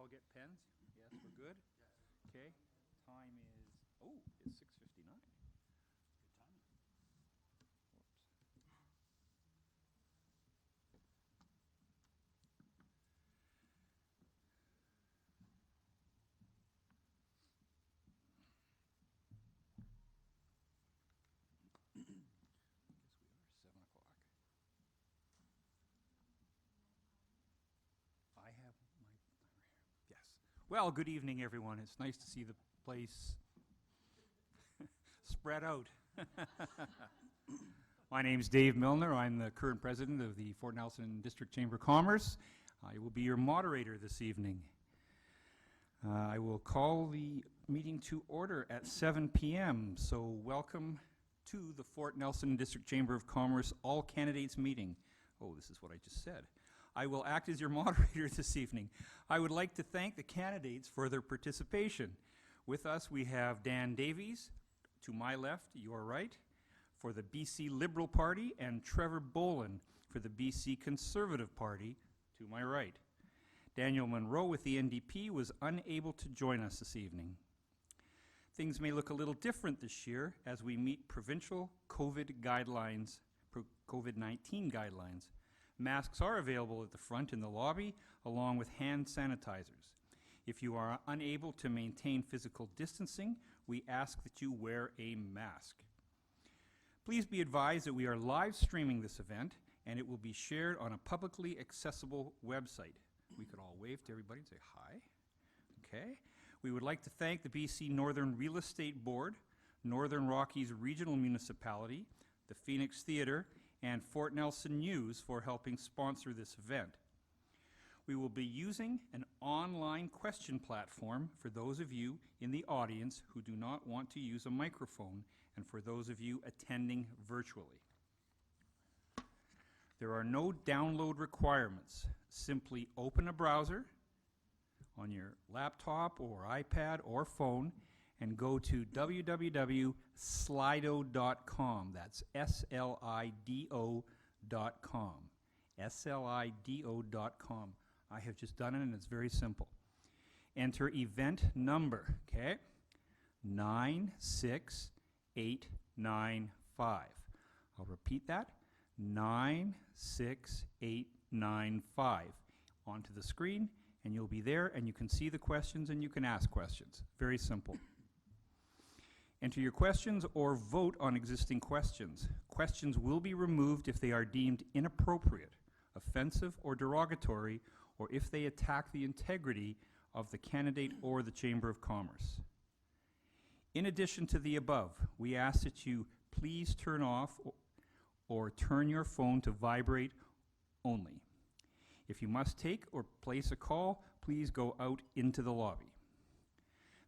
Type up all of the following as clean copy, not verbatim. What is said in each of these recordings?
all get pens? Yes, we're good? Okay. Time is, it's 6:59. Good timing. Whoops. I guess we are 7 o'clock. I have my timer here. Yes. Well, good evening, everyone. It's nice to see the place spread out. My name's Dave Milner. I'm the current president of the Fort Nelson District Chamber of Commerce. I will be your moderator this evening. I will call the meeting to order at 7 p.m. So welcome to the Fort Nelson District Chamber of Commerce All Candidates meeting. Oh, this is what I just said. I will act as your moderator this evening. I would like to thank the candidates for their participation. With us, we have Dan Davies, to my left, your right, for the BC Liberal Party, and Trevor Boland for the BC Conservative Party, to my right. Daniel Monroe with the NDP was unable to join us this evening. Things may look a little different this year as we meet provincial COVID-19 guidelines. Masks are available at the front in the lobby, along with hand sanitizers. If you are unable to maintain physical distancing, we ask that you wear a mask. Please be advised that we are live streaming this event, and it will be shared on a publicly accessible website. We could all wave to everybody and say hi. Okay. We would like to thank the BC Northern Real Estate Board, Northern Rockies Regional Municipality, the Phoenix Theatre, and Fort Nelson News for helping sponsor this event. We will be using an online question platform for those of you in the audience who do not want to use a microphone, and for those of you attending virtually. There are no download requirements. Simply open a browser on your laptop or iPad or phone and go to www.slido.com. That's SLIDO.com. SLIDO.com. I have just done it, and it's very simple. Enter event number, okay? 96895. I'll repeat that. 96895. Onto the screen, and you'll be there, and you can see the questions, and you can ask questions. Very simple. Enter your questions or vote on existing questions. Questions will be removed if they are deemed inappropriate, offensive, or derogatory, or if they attack the integrity of the candidate or the Chamber of Commerce. In addition to the above, we ask that you please turn off or turn your phone to vibrate only. If you must take or place a call, please go out into the lobby.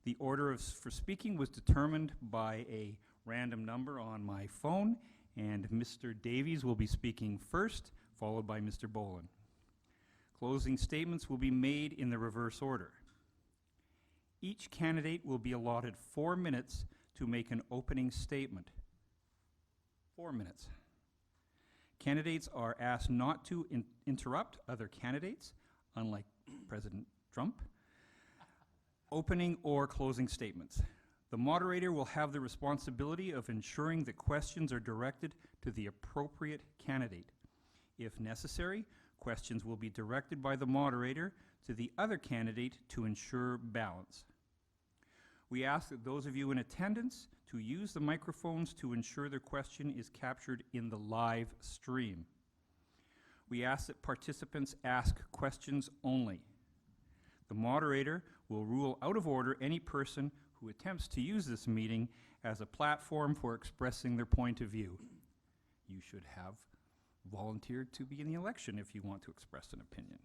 The order for speaking was determined by a random number on my phone, and Mr. Davies will be speaking first, followed by Mr. Boland. Closing statements will be made in the reverse order. Each candidate will be allotted 4 minutes to make an opening statement. 4 minutes. Candidates are asked not to interrupt other candidates, unlike President Trump. Opening or closing statements. The moderator will have the responsibility of ensuring that questions are directed to the appropriate candidate. If necessary, questions will be directed by the moderator to the other candidate to ensure balance. We ask that those of you in attendance to use the microphones to ensure their question is captured in the live stream. We ask that participants ask questions only. The moderator will rule out of order any person who attempts to use this meeting as a platform for expressing their point of view. You should have volunteered to be in the election if you want to express an opinion.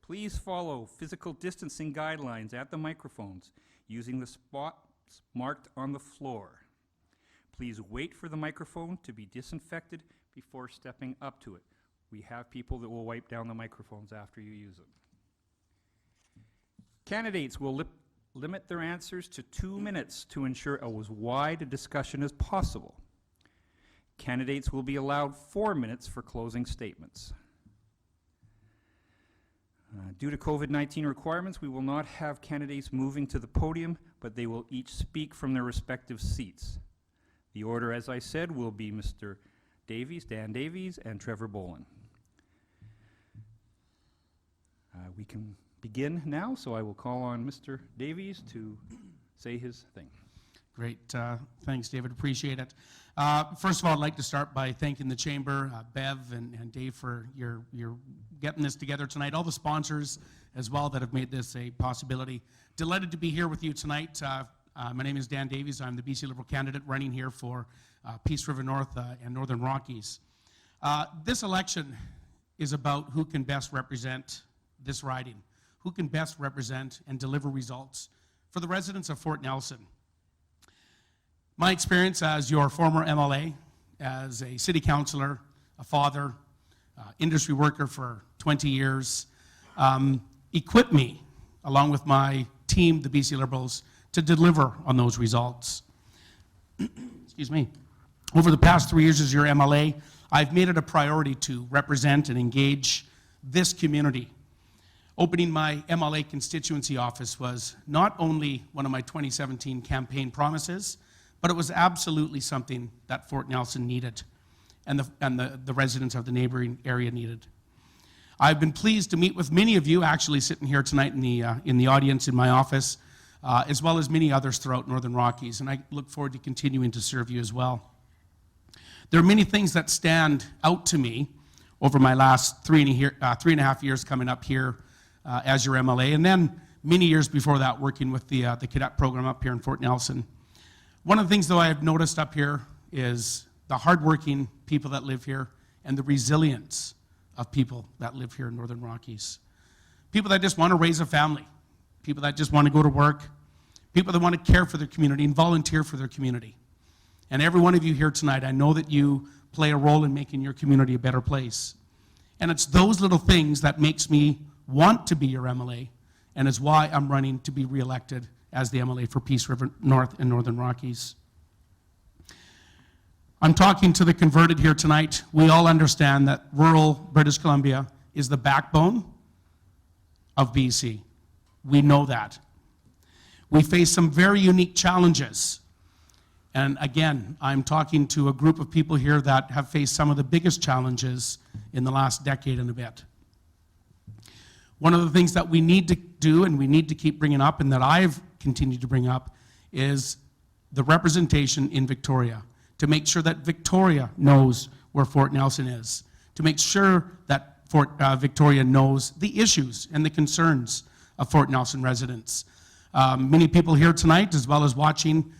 Please follow physical distancing guidelines at the microphones using the spots marked on the floor. Please wait for the microphone to be disinfected before stepping up to it. We have people that will wipe down the microphones after you use them. Candidates will limit their answers to 2 minutes to ensure as wide a discussion as possible. Candidates will be allowed 4 minutes for closing statements. Due to COVID-19 requirements, we will not have candidates moving to the podium, but they will each speak from their respective seats. The order, as I said, will be Mr. Davies, Dan Davies, and Trevor Bolin. We can begin now, so I will call on Mr. Davies to say his thing. Great. Thanks, David. Appreciate it. First of all, I'd like to start by thanking the Chamber, Bev and Dave, for your getting this together tonight. All the sponsors as well that have made this a possibility. Delighted to be here with you tonight. My name is Dan Davies. I'm the BC Liberal candidate running here for Peace River North and Northern Rockies. This election is about who can best represent this riding, who can best represent and deliver results for the residents of Fort Nelson. My experience as your former MLA, as a city councillor, a father, industry worker for 20 years, equipped me, along with my team, the BC Liberals, to deliver on those results. Excuse me. Over the past 3 years as your MLA, I've made it a priority to represent and engage this community. Opening my MLA constituency office was not only one of my 2017 campaign promises, but it was absolutely something that Fort Nelson needed and the residents of the neighboring area needed. I've been pleased to meet with many of you actually sitting here tonight in the audience in my office, as well as many others throughout Northern Rockies, and I look forward to continuing to serve you as well. There are many things that stand out to me over my last three and a half years coming up here as your MLA, and then many years before that working with the cadet program up here in Fort Nelson. One of the things, though, I have noticed up here is the hardworking people that live here and the resilience of people that live here in Northern Rockies. People that just want to raise a family, people that just want to go to work, people that want to care for their community and volunteer for their community. And every one of you here tonight, I know that you play a role in making your community a better place. And it's those little things that makes me want to be your MLA, and is why I'm running to be reelected as the MLA for Peace River North and Northern Rockies. I'm talking to the converted here tonight. We all understand that rural British Columbia is the backbone of BC. We know that. We face some very unique challenges. And again, I'm talking to a group of people here that have faced some of the biggest challenges in the last decade and a bit. One of the things that we need to do and we need to keep bringing up, and that I've continued to bring up, is the representation in Victoria, to make sure that Victoria knows where Fort Nelson is, to make sure that Victoria knows the issues and the concerns of Fort Nelson residents. Many people here tonight, as well as watching,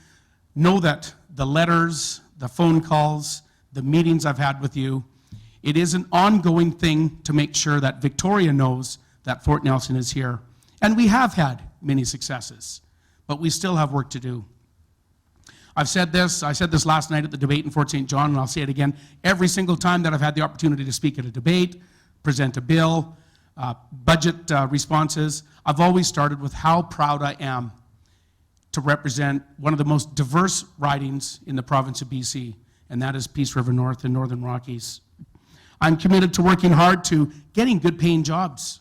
know that the letters, the phone calls, the meetings I've had with you, it is an ongoing thing to make sure that Victoria knows that Fort Nelson is here. And we have had many successes, but we still have work to do. I said this last night at the debate in Fort St. John, and I'll say it again. Every single time that I've had the opportunity to speak at a debate, present a bill, budget responses, I've always started with how proud I am to represent one of the most diverse ridings in the province of BC, and that is Peace River North and Northern Rockies. I'm committed to working hard to getting good paying jobs,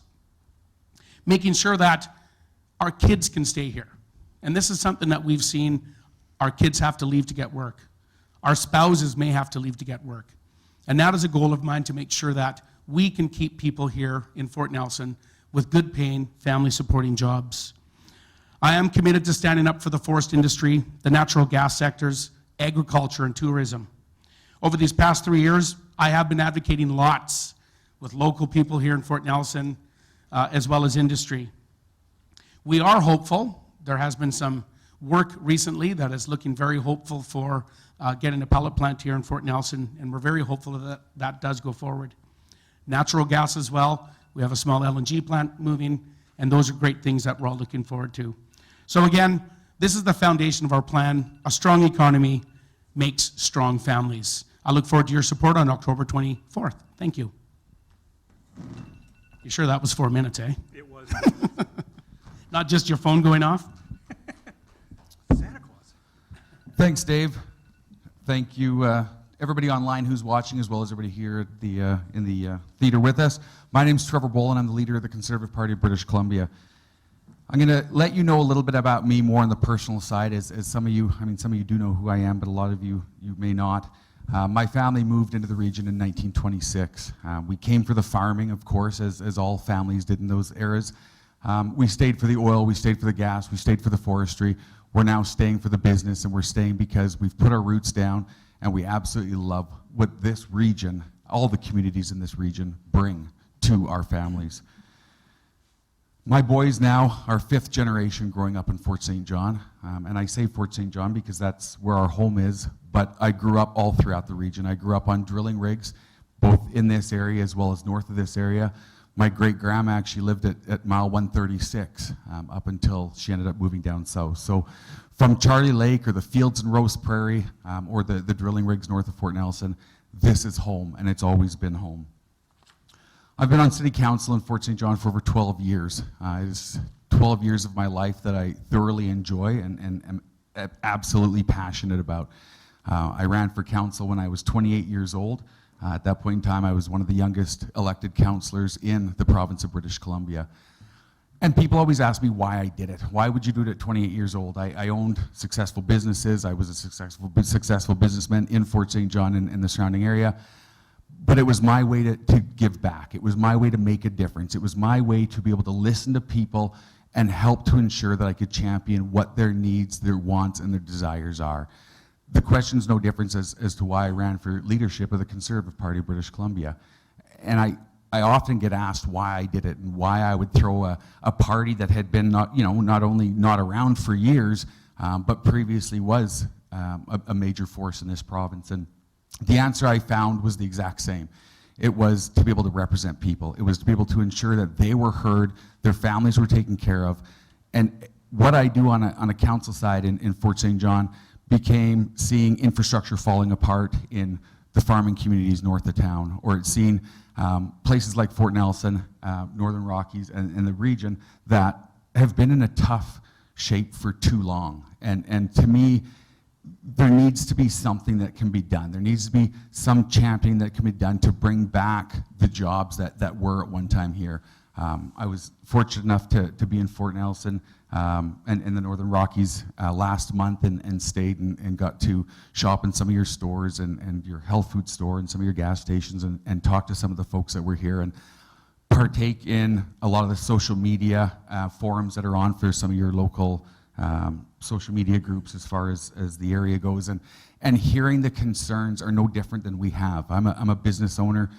making sure that our kids can stay here. And this is something that we've seen. Our kids have to leave to get work. Our spouses may have to leave to get work. And that is a goal of mine, to make sure that we can keep people here in Fort Nelson with good paying, family supporting jobs. I am committed to standing up for the forest industry, the natural gas sectors, agriculture, and tourism. Over these past 3 years, I have been advocating lots with local people here in Fort Nelson, as well as industry. We are hopeful. There has been some work recently that is looking very hopeful for getting a pellet plant here in Fort Nelson, and we're very hopeful that that does go forward. Natural gas as well. We have a small LNG plant moving, and those are great things that we're all looking forward to. So again, this is the foundation of our plan. A strong economy makes strong families. I look forward to your support on October 24th. Thank you. You sure that was 4 minutes, eh? It was. Not just your phone going off? Santa Claus. Thanks, Dave. Thank you, everybody online who's watching, as well as everybody here at in the theater with us. My name's Trevor Boland. I'm the leader of the Conservative Party of British Columbia. I'm going to let you know a little bit about me more on the personal side, as some of you, some of you do know who I am, but a lot of you may not. My family moved into the region in 1926. We came for the farming, of course, as all families did in those eras. We stayed for the oil, we stayed for the gas, we stayed for the forestry. We're now staying for the business, and we're staying because we've put our roots down, and we absolutely love what this region, all the communities in this region, bring to our families. My boys now are 5th generation growing up in Fort St. John, and I say Fort St. John because that's where our home is, but I grew up all throughout the region. I grew up on drilling rigs, both in this area as well as north of this area. My great-grandma actually lived at mile 136 up until she ended up moving down south. So from Charlie Lake or the fields in Rose Prairie or the drilling rigs north of Fort Nelson, this is home, and it's always been home. I've been on city council in Fort St. John for over 12 years. It's 12 years of my life that I thoroughly enjoy and am absolutely passionate about. I ran for council when I was 28 years old. At that point in time, I was one of the youngest elected councillors in the province of British Columbia. And people always ask me why I did it. Why would you do it at 28 years old? I owned successful businesses. I was a successful businessman in Fort St. John and the surrounding area. But it was my way to give back. It was my way to make a difference. It was my way to be able to listen to people and help to ensure that I could champion what their needs, their wants, and their desires are. The question's no different as to why I ran for leadership of the Conservative Party of British Columbia. And I often get asked why I did it and why I would throw a party that had been not only not around for years, but previously was a major force in this province. And the answer I found was the exact same. It was to be able to represent people. It was to be able to ensure that they were heard, their families were taken care of. And what I do on a council side in Fort St. John became seeing infrastructure falling apart in the farming communities north of town, or it's seen places like Fort Nelson, Northern Rockies, and the region that have been in a tough shape for too long. And to me, there needs to be something that can be done. There needs to be some championing that can be done to bring back the jobs that were at one time here. I was fortunate enough to be in Fort Nelson and in the Northern Rockies last month and stayed and got to shop in some of your stores and your health food store and some of your gas stations and talk to some of the folks that were here and partake in a lot of the social media forums that are on for some of your local social media groups as far as the area goes, and hearing the concerns are no different than we have. I'm a business owner,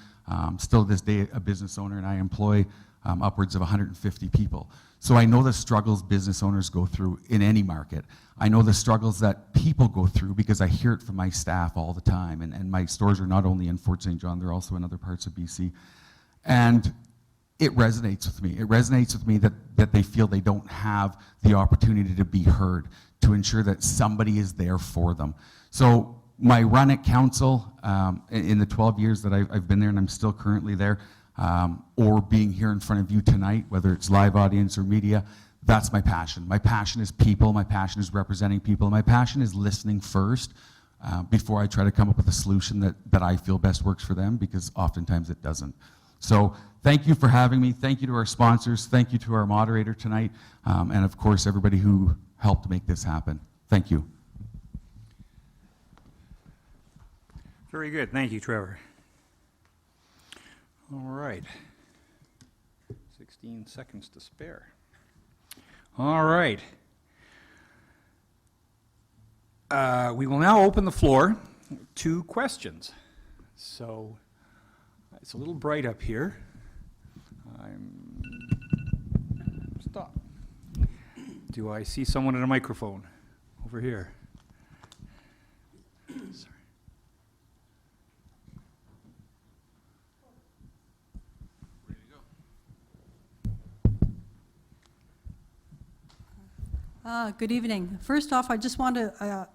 still to this day a business owner, and I employ upwards of 150 people. So I know the struggles business owners go through in any market. I know the struggles that people go through because I hear it from my staff all the time, and my stores are not only in Fort St. John, they're also in other parts of BC. And it resonates with me. It resonates with me that they feel they don't have the opportunity to be heard, to ensure that somebody is there for them. So my run at council, in the 12 years that I've been there, and I'm still currently there, or being here in front of you tonight, whether it's live audience or media, that's my passion. My passion is people, my passion is representing people, and my passion is listening first before I try to come up with a solution that I feel best works for them, because oftentimes it doesn't. So thank you for having me. Thank you to our sponsors. Thank you to our moderator tonight. And of course, everybody who helped make this happen. Thank you. Very good. Thank you, Trevor. All right. 16 seconds to spare. All right. We will now open the floor to questions. So it's a little bright up here. Stop. Do I see someone at a microphone over here? Sorry. Good evening. First off, I just want to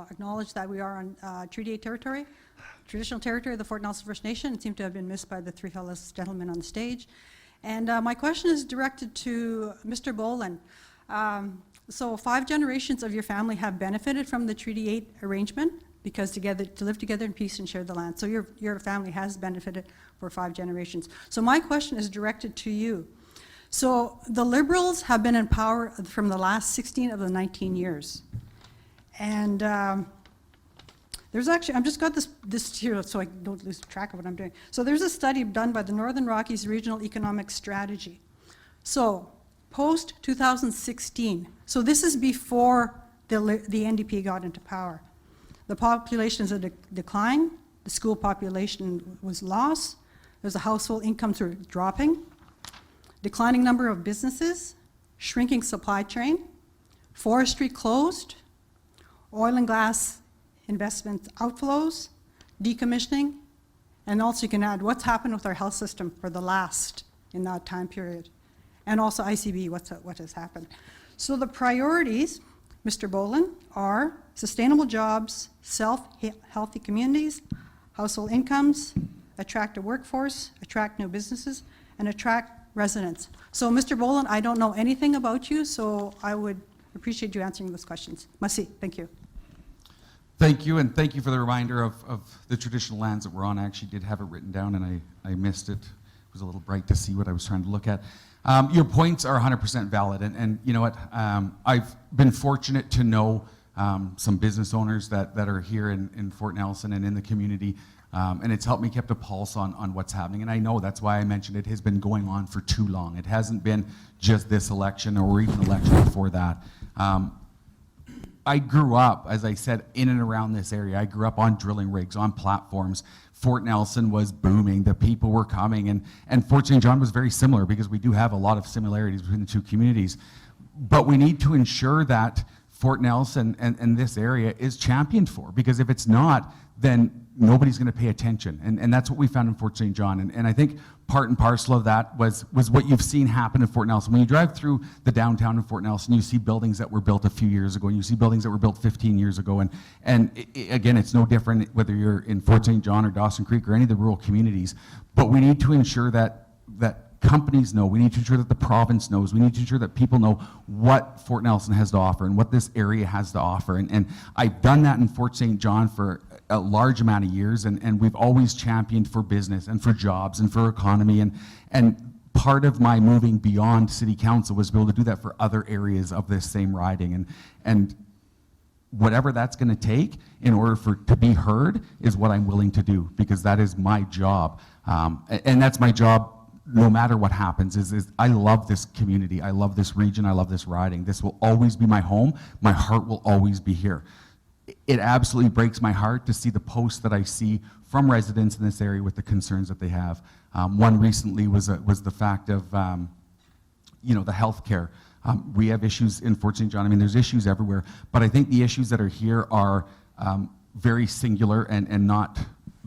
acknowledge that we are on Treaty 8 territory, traditional territory of the Fort Nelson First Nation. It seemed to have been missed by the three fellows gentlemen on the stage. And my question is directed to Mr. Boland. So 5 generations of your family have benefited from the Treaty 8 arrangement. because to live together in peace and share the land. So your family has benefited for 5 generations. So my question is directed to you. So the Liberals have been in power from the last 16 of the 19 years. And there's actually, I've just got this here so I don't lose track of what I'm doing. So there's a study done by the Northern Rockies Regional Economic Strategy. So post 2016, so this is before the NDP got into power. The population is a decline, the school population was lost, there's a household incomes are dropping, declining number of businesses, shrinking supply chain, forestry closed, oil and gas investment outflows, decommissioning, and also you can add what's happened with our health system for the last in that time period, and also ICB, what has happened. So the priorities, Mr. Boland, are sustainable jobs, healthy communities, household incomes, attract a workforce, attract new businesses, and attract residents. So Mr. Boland, I don't know anything about you, so I would appreciate you answering those questions. Merci, thank you. Thank you, and thank you for the reminder of the traditional lands that we're on. I actually did have it written down, and I missed it. It was a little bright to see what I was trying to look at. Your points are 100% valid, and you know what? I've been fortunate to know some business owners that are here in Fort Nelson and in the community, and it's helped me keep a pulse on what's happening. And I know that's why I mentioned it has been going on for too long. It hasn't been just this election or even election before that. I grew up, as I said, in and around this area. I grew up on drilling rigs, on platforms. Fort Nelson was booming. The people were coming. And Fort St. John was very similar because we do have a lot of similarities between the two communities. But we need to ensure that Fort Nelson and this area is championed for, because if it's not, then nobody's going to pay attention. And that's what we found in Fort St. John. And I think part and parcel of that was what you've seen happen in Fort Nelson. When you drive through the downtown in Fort Nelson, you see buildings that were built a few years ago, and you see buildings that were built 15 years ago. Again, it's no different whether you're in Fort St. John or Dawson Creek or any of the rural communities. But we need to ensure that companies know, we need to ensure that the province knows, we need to ensure that people know what Fort Nelson has to offer and what this area has to offer. And I've done that in Fort St. John for a large amount of years, and we've always championed for business and for jobs and for economy. And part of my moving beyond city council was to be able to do that for other areas of this same riding. And whatever that's going to take in order to be heard is what I'm willing to do, because that is my job. And that's my job no matter what happens. Is I love this community. I love this region. I love this riding. This will always be my home. My heart will always be here. It absolutely breaks my heart to see the posts that I see from residents in this area with the concerns that they have. One recently was the fact of the health care. We have issues in Fort St. John. I mean, there's issues everywhere, but I think the issues that are here are very singular and not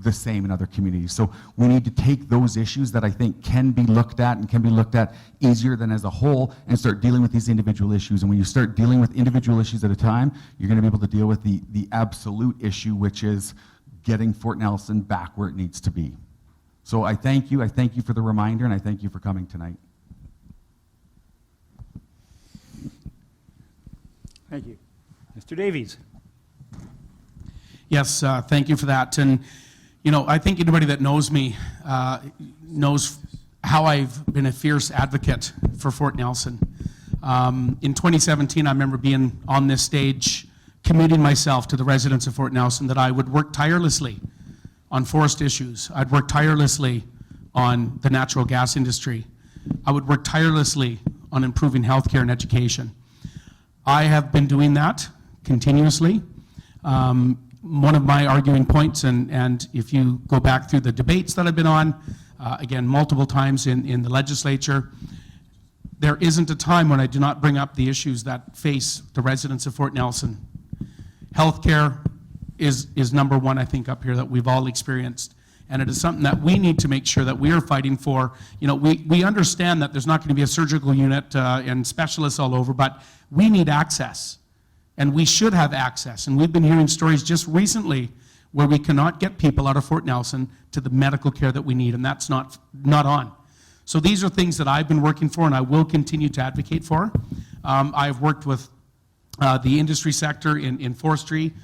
the same in other communities. So we need to take those issues that I think can be looked at and can be looked at easier than as a whole and start dealing with these individual issues. And when you start dealing with individual issues at a time, you're going to be able to deal with the absolute issue, which is getting Fort Nelson back where it needs to be. So I thank you. I thank you for the reminder, and I thank you for coming tonight. Thank you. Mr. Davies. Yes, thank you for that. And you know, I think anybody that knows me knows how I've been a fierce advocate for Fort Nelson. In 2017, I remember being on this stage, committing myself to the residents of Fort Nelson that I would work tirelessly on forest issues. I'd work tirelessly on the natural gas industry. I would work tirelessly on improving healthcare and education. I have been doing that continuously. One of my arguing points, and if you go back through the debates that I've been on, again, multiple times in the legislature, there isn't a time when I do not bring up the issues that face the residents of Fort Nelson. Healthcare is number one, I think, up here that we've all experienced. And it is something that we need to make sure that we are fighting for. You know, we understand that there's not going to be a surgical unit and specialists all over, but we need access. And we should have access. And we've been hearing stories just recently where we cannot get people out of Fort Nelson to the medical care that we need, and that's not on. So these are things that I've been working for and I will continue to advocate for. I've worked with the industry sector in forestry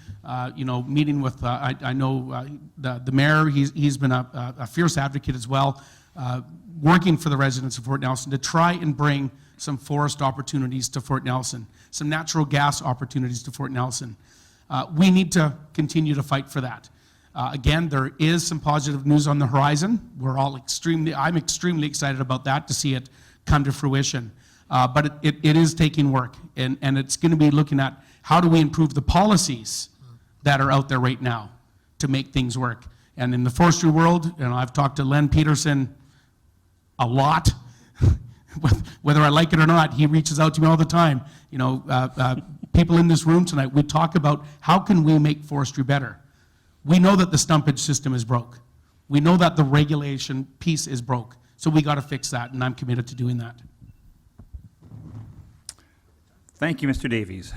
meeting with, I know the mayor, he's been a fierce advocate as well, working for the residents of Fort Nelson to try and bring some forest opportunities to Fort Nelson, some natural gas opportunities to Fort Nelson. We need to continue to fight for that. Again, there is some positive news on the horizon. I'm extremely excited about that, to see it come to fruition. But it is taking work, and it's going to be looking at how do we improve the policies that are out there right now to make things work. And in the forestry world, I've talked to Len Peterson a lot. Whether I like it or not, he reaches out to me all the time. People in this room tonight, we talk about how can we make forestry better. We know that the stumpage system is broke. We know that the regulation piece is broke. So we got to fix that, and I'm committed to doing that. Thank you, Mr. Davies.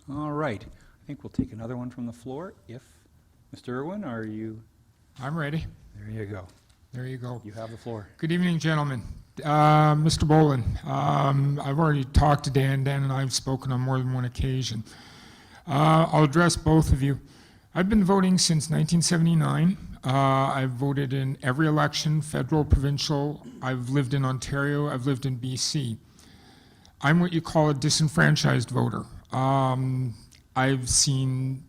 All right. I think we'll take another one from the floor. If, Mr. Irwin, are you? I'm ready. There you go. There you go. You have the floor. Good evening, gentlemen. Mr. Boland, I've already talked to Dan. Dan and I have spoken on more than one occasion. I'll address both of you. I've been voting since 1979. I've voted in every election, federal, provincial. I've lived in Ontario. I've lived in BC. I'm what you call a disenfranchised voter. I've seen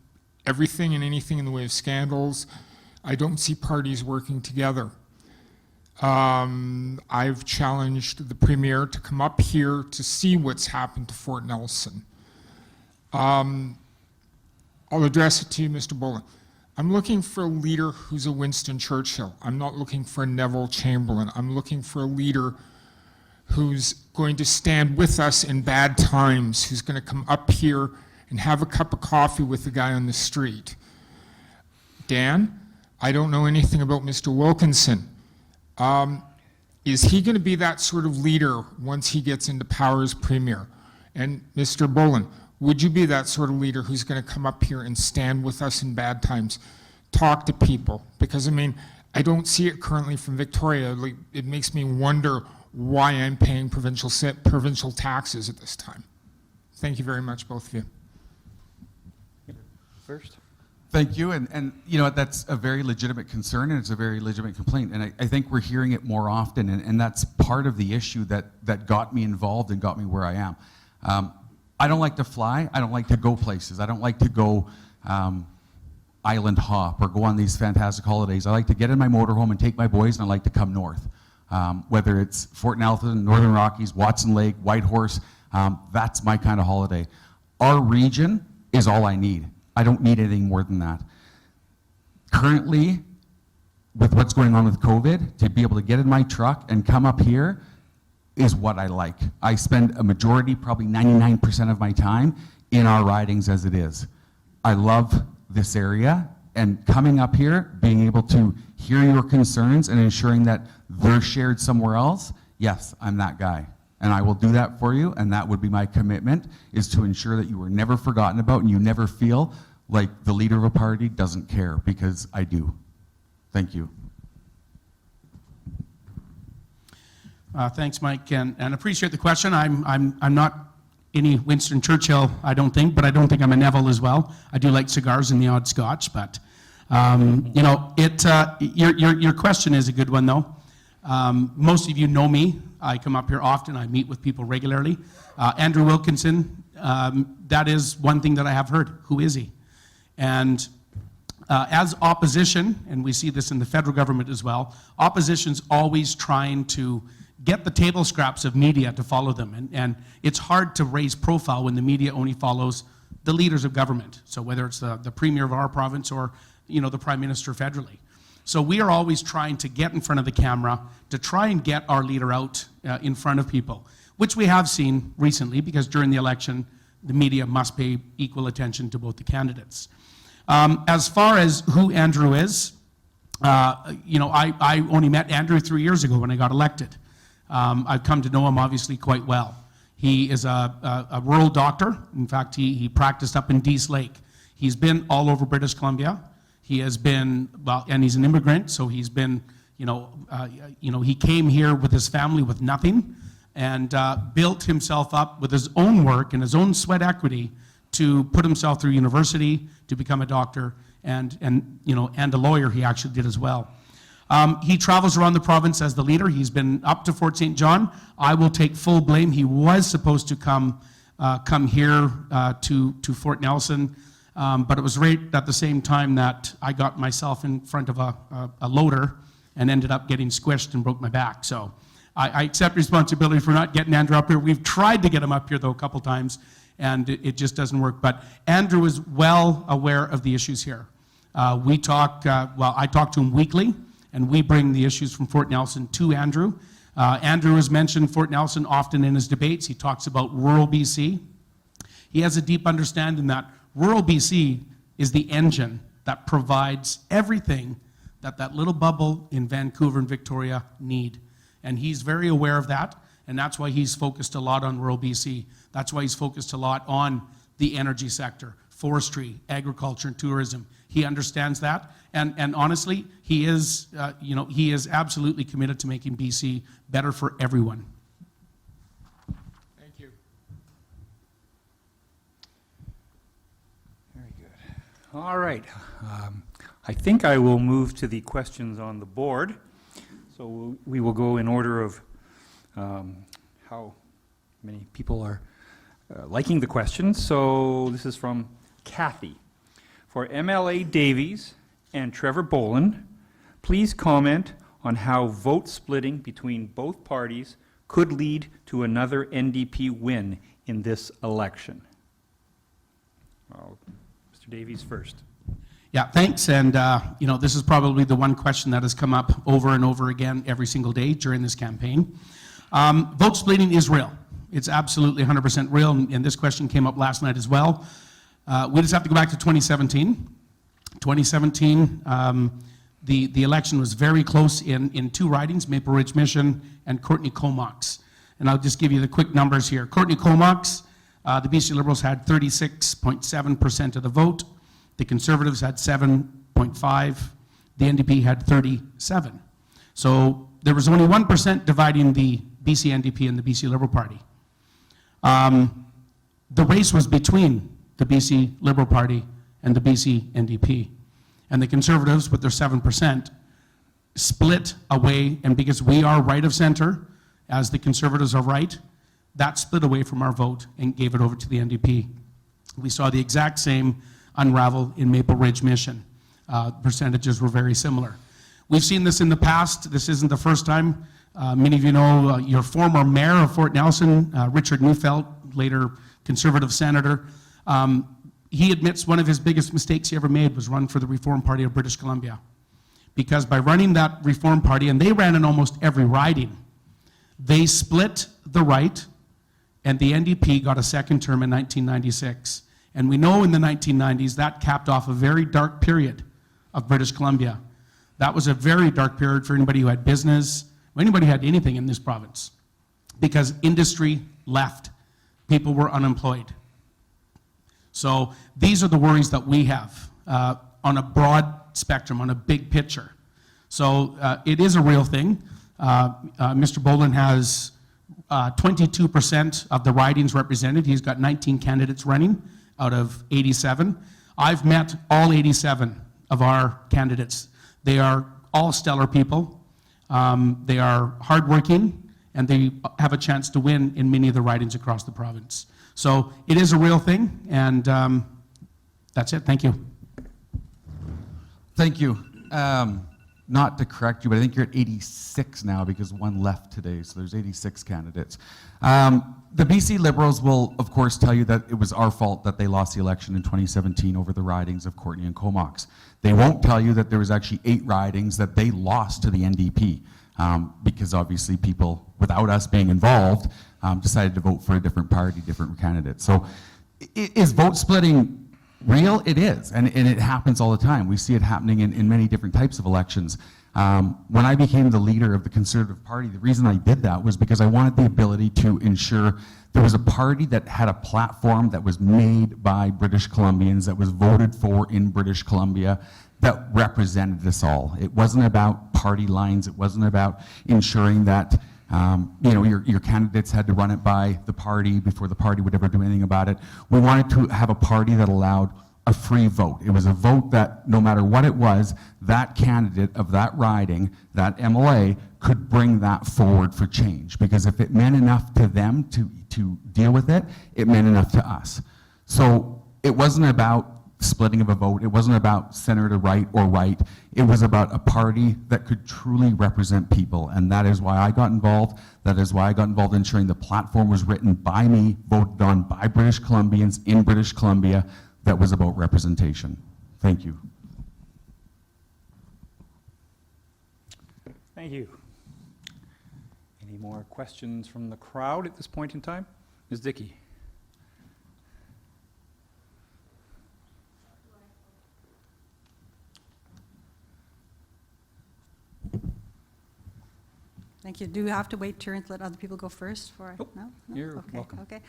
everything and anything in the way of scandals. I don't see parties working together. I've challenged the Premier to come up here to see what's happened to Fort Nelson. I'll address it to you, Mr. Boland. I'm looking for a leader who's a Winston Churchill. I'm not looking for a Neville Chamberlain. I'm looking for a leader who's going to stand with us in bad times, who's going to come up here and have a cup of coffee with the guy on the street. Dan, I don't know anything about Mr. Wilkinson. Is he going to be that sort of leader once he gets into power as Premier? And Mr. Boland, would you be that sort of leader who's going to come up here and stand with us in bad times, talk to people? Because, I don't see it currently from Victoria. It makes me wonder why I'm paying provincial taxes at this time. Thank you very much, both of you. First. Thank you, and that's a very legitimate concern, and it's a very legitimate complaint, and I think we're hearing it more often, and that's part of the issue that got me involved and got me where I am. I don't like to fly. I don't like to go places. I don't like to go island hop or go on these fantastic holidays. I like to get in my motorhome and take my boys, and I like to come north. Whether it's Fort Nelson, Northern Rockies, Watson Lake, Whitehorse, that's my kind of holiday. Our region is all I need. I don't need anything more than that. Currently, with what's going on with COVID, to be able to get in my truck and come up here is what I like. I spend a majority, probably 99% of my time in our ridings as it is. I love this area, and coming up here, being able to hear your concerns and ensuring that they're shared somewhere else, yes, I'm that guy. And I will do that for you, and that would be my commitment, is to ensure that you are never forgotten about and you never feel like the leader of a party doesn't care, because I do. Thank you. Thanks, Mike, and appreciate the question. I'm not any Winston Churchill, I don't think, but I don't think I'm a Neville as well. I do like cigars and the odd scotch, but your question is a good one, though. Most of you know me. I come up here often. I meet with people regularly. Andrew Wilkinson, that is one thing that I have heard. Who is he? And as opposition, and we see this in the federal government as well, opposition's always trying to get the table scraps of media to follow them. And it's hard to raise profile when the media only follows the leaders of government. So whether it's the premier of our province or the prime minister federally. So we are always trying to get in front of the camera to try and get our leader out in front of people, which we have seen recently, because during the election, the media must pay equal attention to both the candidates. As far as who Andrew is, I only met Andrew 3 years ago when I got elected. I've come to know him obviously quite well. He is a rural doctor. In fact, he practiced up in Dease Lake. He's been all over British Columbia. He has been, and he's an immigrant, so he's been, he came here with his family with nothing and built himself up with his own work and his own sweat equity to put himself through university, to become a doctor, and a lawyer he actually did as well. He travels around the province as the leader. He's been up to Fort St. John. I will take full blame. He was supposed to come here to Fort Nelson, but it was right at the same time that I got myself in front of a loader and ended up getting squished and broke my back. So I accept responsibility for not getting Andrew up here. We've tried to get him up here, though, a couple times, and it just doesn't work. But Andrew is well aware of the issues here. I talk to him weekly, and we bring the issues from Fort Nelson to Andrew. Andrew has mentioned Fort Nelson often in his debates. He talks about rural BC. He has a deep understanding that rural BC is the engine that provides everything that little bubble in Vancouver and Victoria need. And he's very aware of that, and that's why he's focused a lot on rural BC. That's why he's focused a lot on the energy sector, forestry, agriculture, and tourism. He understands that, and honestly, he is absolutely committed to making BC better for everyone. Thank you. Very good. All right. I think I will move to the questions on the board. So we will go in order of how many people are liking the questions. So this is from Kathy. For MLA Davies and Trevor Bolin, please comment on how vote splitting between both parties could lead to another NDP win in this election. Mr. Davies first. Yeah, thanks. And, this is probably the one question that has come up over and over again every single day during this campaign. Vote splitting is real. It's absolutely 100% real, and this question came up last night as well. We just have to go back to 2017. 2017, the election was very close in two ridings, Maple Ridge Mission and Courtenay Comox. And I'll just give you the quick numbers here. Courtenay Comox, the BC Liberals had 36.7% of the vote. The Conservatives had 7.5%. The NDP had 37%. So there was only 1% dividing the BC NDP and the BC Liberal Party. The race was between the BC Liberal Party and the BC NDP. And the Conservatives, with their 7%, split away, and because we are right of center, as the Conservatives are right, that split away from our vote and gave it over to the NDP. We saw the exact same unravel in Maple Ridge Mission. Percentages were very similar. We've seen this in the past. This isn't the first time. Many of you know your former mayor of Fort Nelson, Richard Neufeld, later Conservative senator. He admits one of his biggest mistakes he ever made was run for the Reform Party of British Columbia. Because by running that Reform Party, and they ran in almost every riding, they split the right, and the NDP got a second term in 1996. And we know in the 1990s that capped off a very dark period of British Columbia. That was a very dark period for anybody who had business, or anybody who had anything in this province, because industry left. People were unemployed. So these are the worries that we have on a broad spectrum, on a big picture. So it is a real thing. Mr. Bolin has 22% of the ridings represented. He's got 19 candidates running out of 87. I've met all 87 of our candidates. They are all stellar people. They are hardworking, and they have a chance to win in many of the ridings across the province. So it is a real thing, and that's it. Thank you. Thank you. Not to correct you, but I think you're at 86 now because one left today, so there's 86 candidates. The BC Liberals will, of course, tell you that it was our fault that they lost the election in 2017 over the ridings of Courtenay and Comox. They won't tell you that there was actually 8 ridings that they lost to the NDP because obviously people, without us being involved, decided to vote for a different party, different candidates. So is vote splitting real? It is, and it happens all the time. We see it happening in many different types of elections. When I became the leader of the Conservative Party, the reason I did that was because I wanted the ability to ensure there was a party that had a platform that was made by British Columbians, that was voted for in British Columbia, that represented us all. It wasn't about party lines. It wasn't about ensuring that Your candidates had to run it by the party before the party would ever do anything about it. We wanted to have a party that allowed a free vote. It was a vote that, no matter what it was, that candidate of that riding, that MLA, could bring that forward for change. Because if it meant enough to them to deal with it, it meant enough to us. So it wasn't about splitting of a vote. It wasn't about center to right or right. It was about a party that could truly represent people. And that is why I got involved. That is why I got involved in ensuring the platform was written by me, voted on by British Columbians in British Columbia, that was about representation. Thank you. Thank you. Any more questions from the crowd at this point in time? Ms. Dickey? Thank you. Do we have to wait turns, let other people go first? Nope. No? You're Okay, welcome. Okay.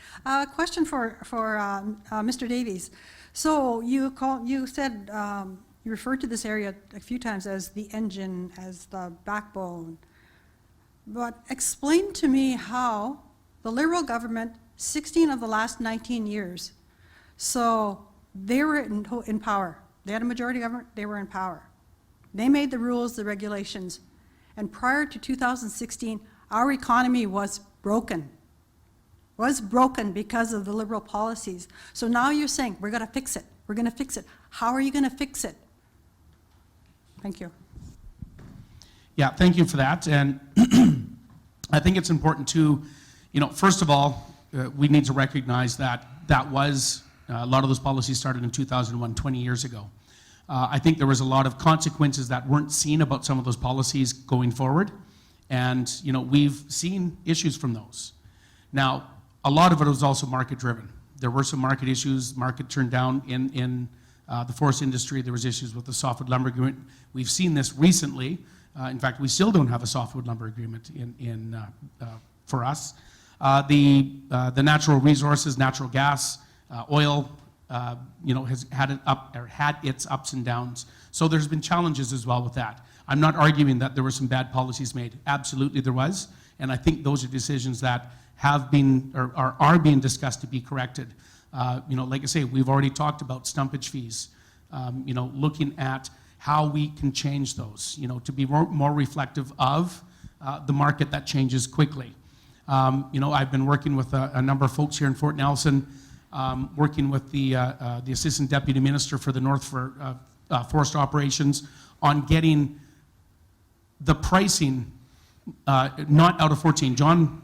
Question for Mr. Davies. So you said, you referred to this area a few times as the engine, as the backbone. But explain to me how the Liberal government, 16 of the last 19 years, so they were in power. They had a majority government, they were in power. They made the rules, the regulations. And prior to 2016, our economy was broken because of the Liberal policies. So now you're saying, we're going to fix it. We're going to fix it. How are you going to fix it? Thank you. Yeah, thank you for that. And I think it's important to, first of all, we need to recognize that a lot of those policies started in 2001, 20 years ago. I think there was a lot of consequences that weren't seen about some of those policies going forward. And, we've seen issues from those. Now, a lot of it was also market driven. There were some market issues, market turned down in the forest industry. There was issues with the softwood lumber agreement. We've seen this recently. In fact, we still don't have a softwood lumber agreement for us. The natural resources, natural gas, oil, has had its ups and downs. So there's been challenges as well with that. I'm not arguing that there were some bad policies made. Absolutely there was. And I think those are decisions that have been or are being discussed to be corrected. Like I say, we've already talked about stumpage fees, looking at how we can change those, to be more reflective of the market that changes quickly. I've been working with a number of folks here in Fort Nelson, working with the Assistant Deputy Minister for the North for Forest Operations on getting the pricing, not out of Fort St. John,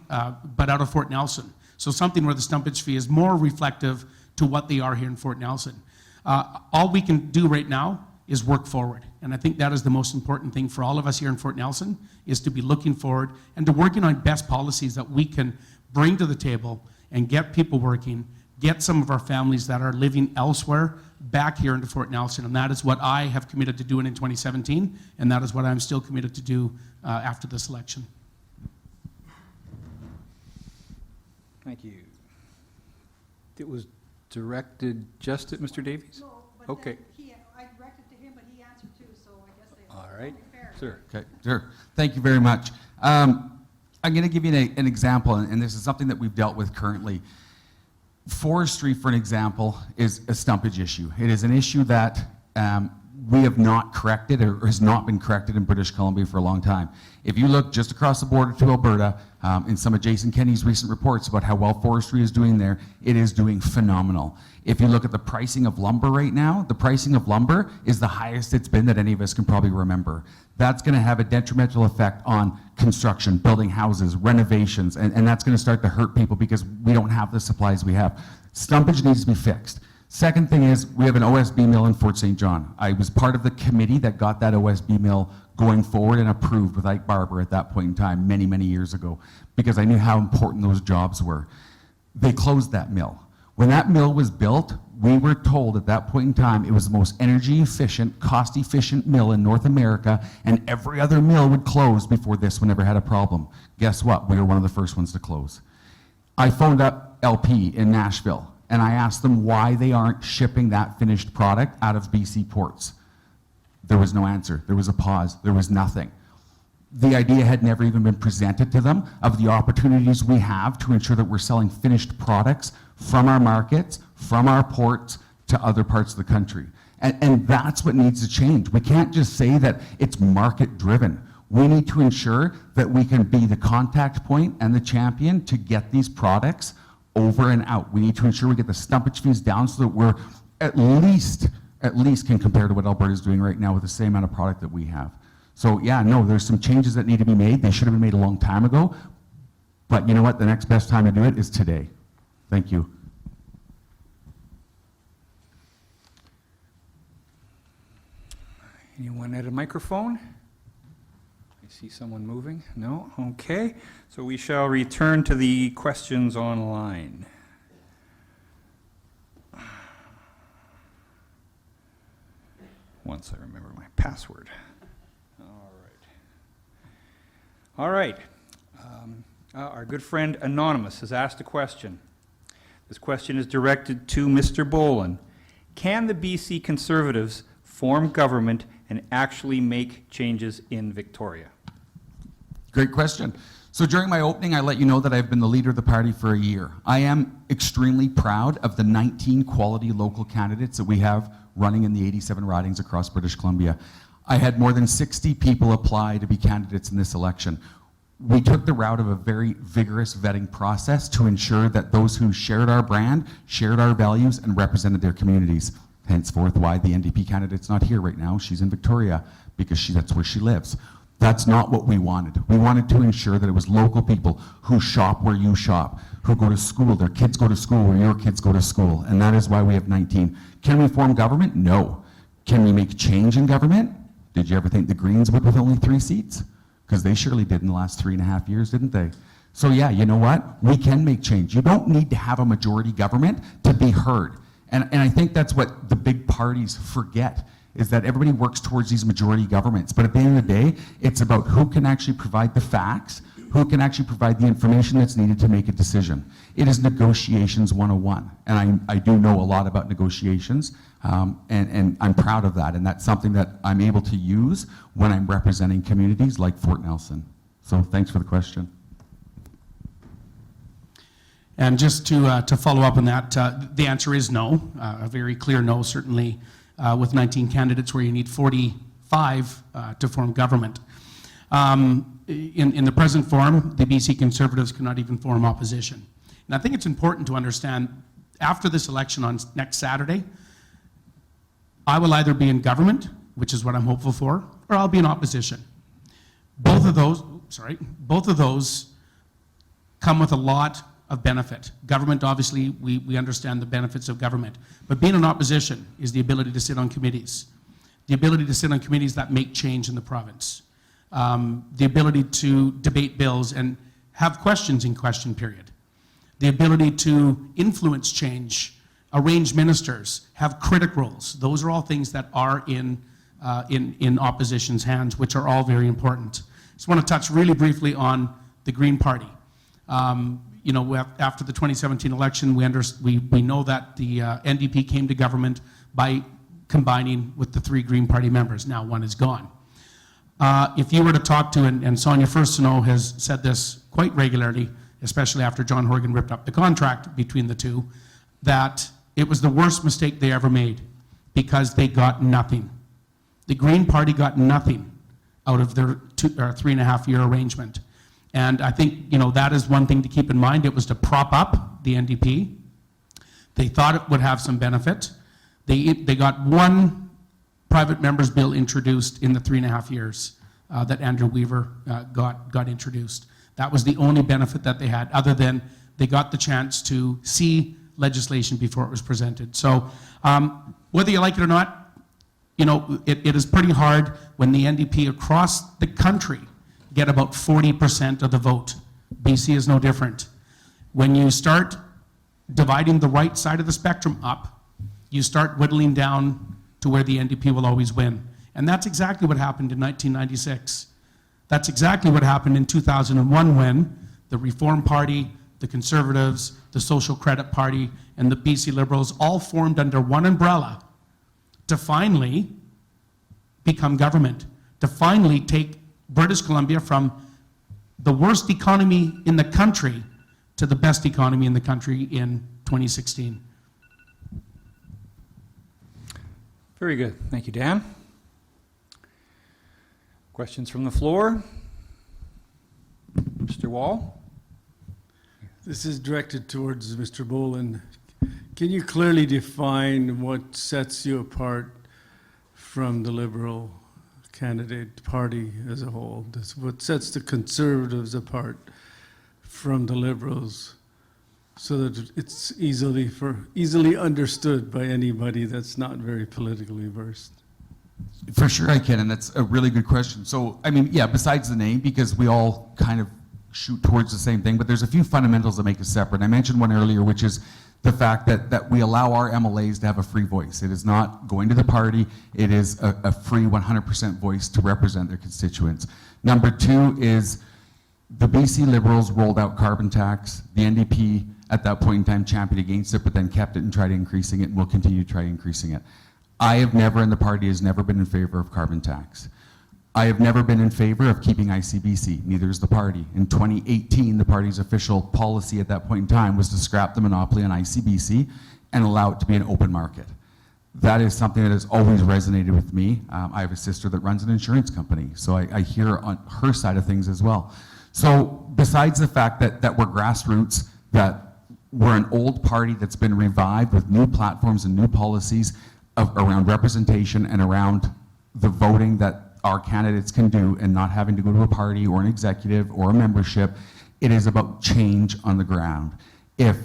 but out of Fort Nelson. So something where the stumpage fee is more reflective to what they are here in Fort Nelson. All we can do right now is work forward. And I think that is the most important thing for all of us here in Fort Nelson, is to be looking forward and to working on best policies that we can bring to the table and get people working, get some of our families that are living elsewhere back here into Fort Nelson. And that is what I have committed to doing in 2017, and that is what I'm still committed to do after this election. Thank you. It was directed just at Mr. Davies? No, but Okay. I directed to him, but he answered too, so I guess they. All right, only fair. sir. Okay, sure. Thank you very much. I'm going to give you an example, and this is something that we've dealt with currently. Forestry, for an example, is a stumpage issue. It is an issue that we have not corrected or has not been corrected in British Columbia for a long time. If you look just across the border to Alberta, in some of Jason Kenney's recent reports about how well forestry is doing there, it is doing phenomenal. If you look at the pricing of lumber right now, the pricing of lumber is the highest it's been that any of us can probably remember. That's going to have a detrimental effect on construction, building houses, renovations, and that's going to start to hurt people because we don't have the supplies we have. Stumpage needs to be fixed. Second thing is, we have an OSB mill in Fort St. John. I was part of the committee that got that OSB mill going forward and approved with Ike Barber at that point in time, many, many years ago, because I knew how important those jobs were. They closed that mill. When that mill was built, we were told at that point in time it was the most energy efficient, cost efficient mill in North America, and every other mill would close before this one ever had a problem. Guess what? We were one of the first ones to close. I phoned up LP in Nashville, and I asked them why they aren't shipping that finished product out of BC ports. There was no answer. There was a pause. There was nothing. the idea had never even been presented to them of the opportunities we have to ensure that we're selling finished products from our markets, from our ports, to other parts of the country. And that's what needs to change. We can't just say that it's market-driven. We need to ensure that we can be the contact point and the champion to get these products over and out. We need to ensure we get the stumpage fees down so that we're at least can compare to what Alberta is doing right now with the same amount of product that we have. So yeah, no, there's some changes that need to be made. They should have been made a long time ago. But you know what? The next best time to do it is today. Thank you. Anyone at a microphone? I see someone moving. No? Okay. So we shall return to the questions online. Once I remember my password. All right. Our good friend Anonymous has asked a question. This question is directed to Mr. Boland. Can the BC Conservatives form government and actually make changes in Victoria? Great question. So during my opening, I let you know that I've been the leader of the party for a year. I am extremely proud of the 19 quality local candidates that we have running in the 87 ridings across British Columbia. I had more than 60 people apply to be candidates in this election. We took the route of a very vigorous vetting process to ensure that those who shared our brand, shared our values, and represented their communities. Henceforth, why the NDP candidate's not here right now. She's in Victoria because that's where she lives. That's not what we wanted. We wanted to ensure that it was local people who shop where you shop, who go to school, their kids go to school where your kids go to school, and that is why we have 19. Can we form government? No. Can we make change in government? Did you ever think the Greens would with only 3 seats? Because they surely did in the last 3.5 years, didn't they? So yeah, you know what? We can make change. You don't need to have a majority government to be heard. And I think that's what the big parties forget, is that everybody works towards these majority governments. But at the end of the day, it's about who can actually provide the facts, who can actually provide the information that's needed to make a decision. It is negotiations 101. And I do know a lot about negotiations, and I'm proud of that. And that's something that I'm able to use when I'm representing communities like Fort Nelson. So thanks for the question. And just to follow up on that, the answer is no, a very clear no, certainly with 19 candidates where you need 45 to form government. In the present form, the BC Conservatives cannot even form opposition. And I think it's important to understand, after this election on next Saturday, I will either be in government, which is what I'm hopeful for, or I'll be in opposition. Both of those come with a lot of benefit. Government, obviously, we understand the benefits of government. But being in opposition is the ability to sit on committees. The ability to sit on committees that make change in the province. The ability to debate bills and have questions in question period. The ability to influence change, arrange ministers, have critic roles. Those are all things that are in opposition's hands, which are all very important. Just want to touch really briefly on the Green Party. You know, after the 2017 election, we know that the NDP came to government by combining with the 3 Green Party members. Now 1 is gone. If you were to talk to, and Sonia Furstenau has said this quite regularly, especially after John Horgan ripped up the contract between the two, that it was the worst mistake they ever made because they got nothing. The Green Party got nothing out of their 3.5-year arrangement. And I think, you know, that is one thing to keep in mind. It was to prop up the NDP. They thought it would have some benefit. They got 1 private member's bill introduced in the 3.5 years that Andrew Weaver got introduced. That was the only benefit that they had, other than they got the chance to see legislation before it was presented. So whether you like it or not, you know, it is pretty hard when the NDP across the country get about 40% of the vote. BC is no different. When you start dividing the right side of the spectrum up, you start whittling down to where the NDP will always win. And that's exactly what happened in 1996. That's exactly what happened in 2001 when the Reform Party, the Conservatives, the Social Credit Party, and the BC Liberals all formed under one umbrella to finally become government, to finally take British Columbia from the worst economy in the country to the best economy in the country in 2016. Very good. Thank you, Dan. Questions from the floor? Mr. Wall? This is directed towards Mr. Boland. Can you clearly define what sets you apart from the Liberal candidate party as a whole? What sets the Conservatives apart from the Liberals so that it's easily understood by anybody that's not very politically versed? For sure I can, and that's a really good question. So, I mean, yeah, besides the name, because we all kind of shoot towards the same thing, but there's a few fundamentals that make us separate. I mentioned one earlier, which is the fact that we allow our MLAs to have a free voice. It is not going to the party. It is a free 100% voice to represent their constituents. Number two is the BC Liberals rolled out carbon tax. The NDP at that point in time championed against it, but then kept it and tried increasing it, and will continue to try increasing it. I have never, and the party has never been in favor of carbon tax. I have never been in favor of keeping ICBC, neither is the party. In 2018, the party's official policy at that point in time was to scrap the monopoly on ICBC and allow it to be an open market. That is something that has always resonated with me. I have a sister that runs an insurance company, so I hear on her side of things as well. So besides the fact that we're grassroots, that we're an old party that's been revived with new platforms and new policies around representation and around the voting that our candidates can do and not having to go to a party or an executive or a membership, it is about change on the ground. If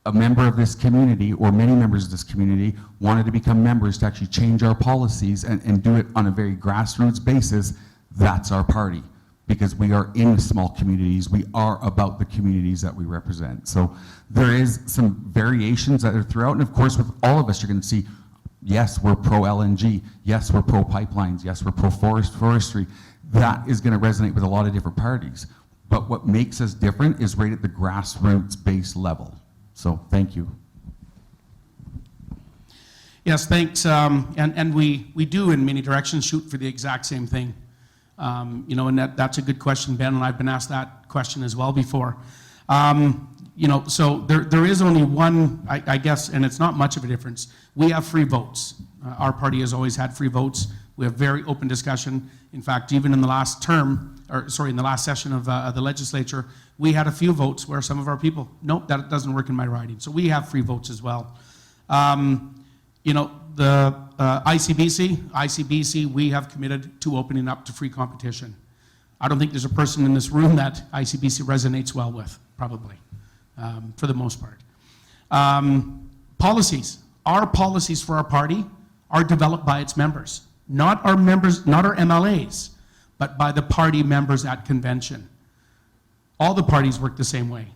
a member of this community or many members of this community wanted to become members to actually change our policies and do it on a very grassroots basis, that's our party. Because we are in small communities, we are about the communities that we represent. So there is some variations that are throughout, and of course with all of us you're going to see, yes, we're pro-LNG, yes, we're pro-pipelines, yes, we're pro-forestry. That is going to resonate with a lot of different parties. But what makes us different is right at the grassroots base level. So thank you. Yes, thanks. And we do in many directions shoot for the exact same thing. You know, and that's a good question, Ben, and I've been asked that question as well before. You know, so there is only one, I guess, and it's not much of a difference. We have free votes. Our party has always had free votes. We have very open discussion. In fact, even in the last term, or sorry, in the last session of the legislature, we had a few votes where some of our people, nope, that doesn't work in my riding. So we have free votes as well. You know, the ICBC, we have committed to opening up to free competition. I don't think there's a person in this room that ICBC resonates well with, probably, for the most part. Policies. Our policies for our party are developed by its members. Not our members, not our MLAs, but by the party members at convention. All the parties work the same way.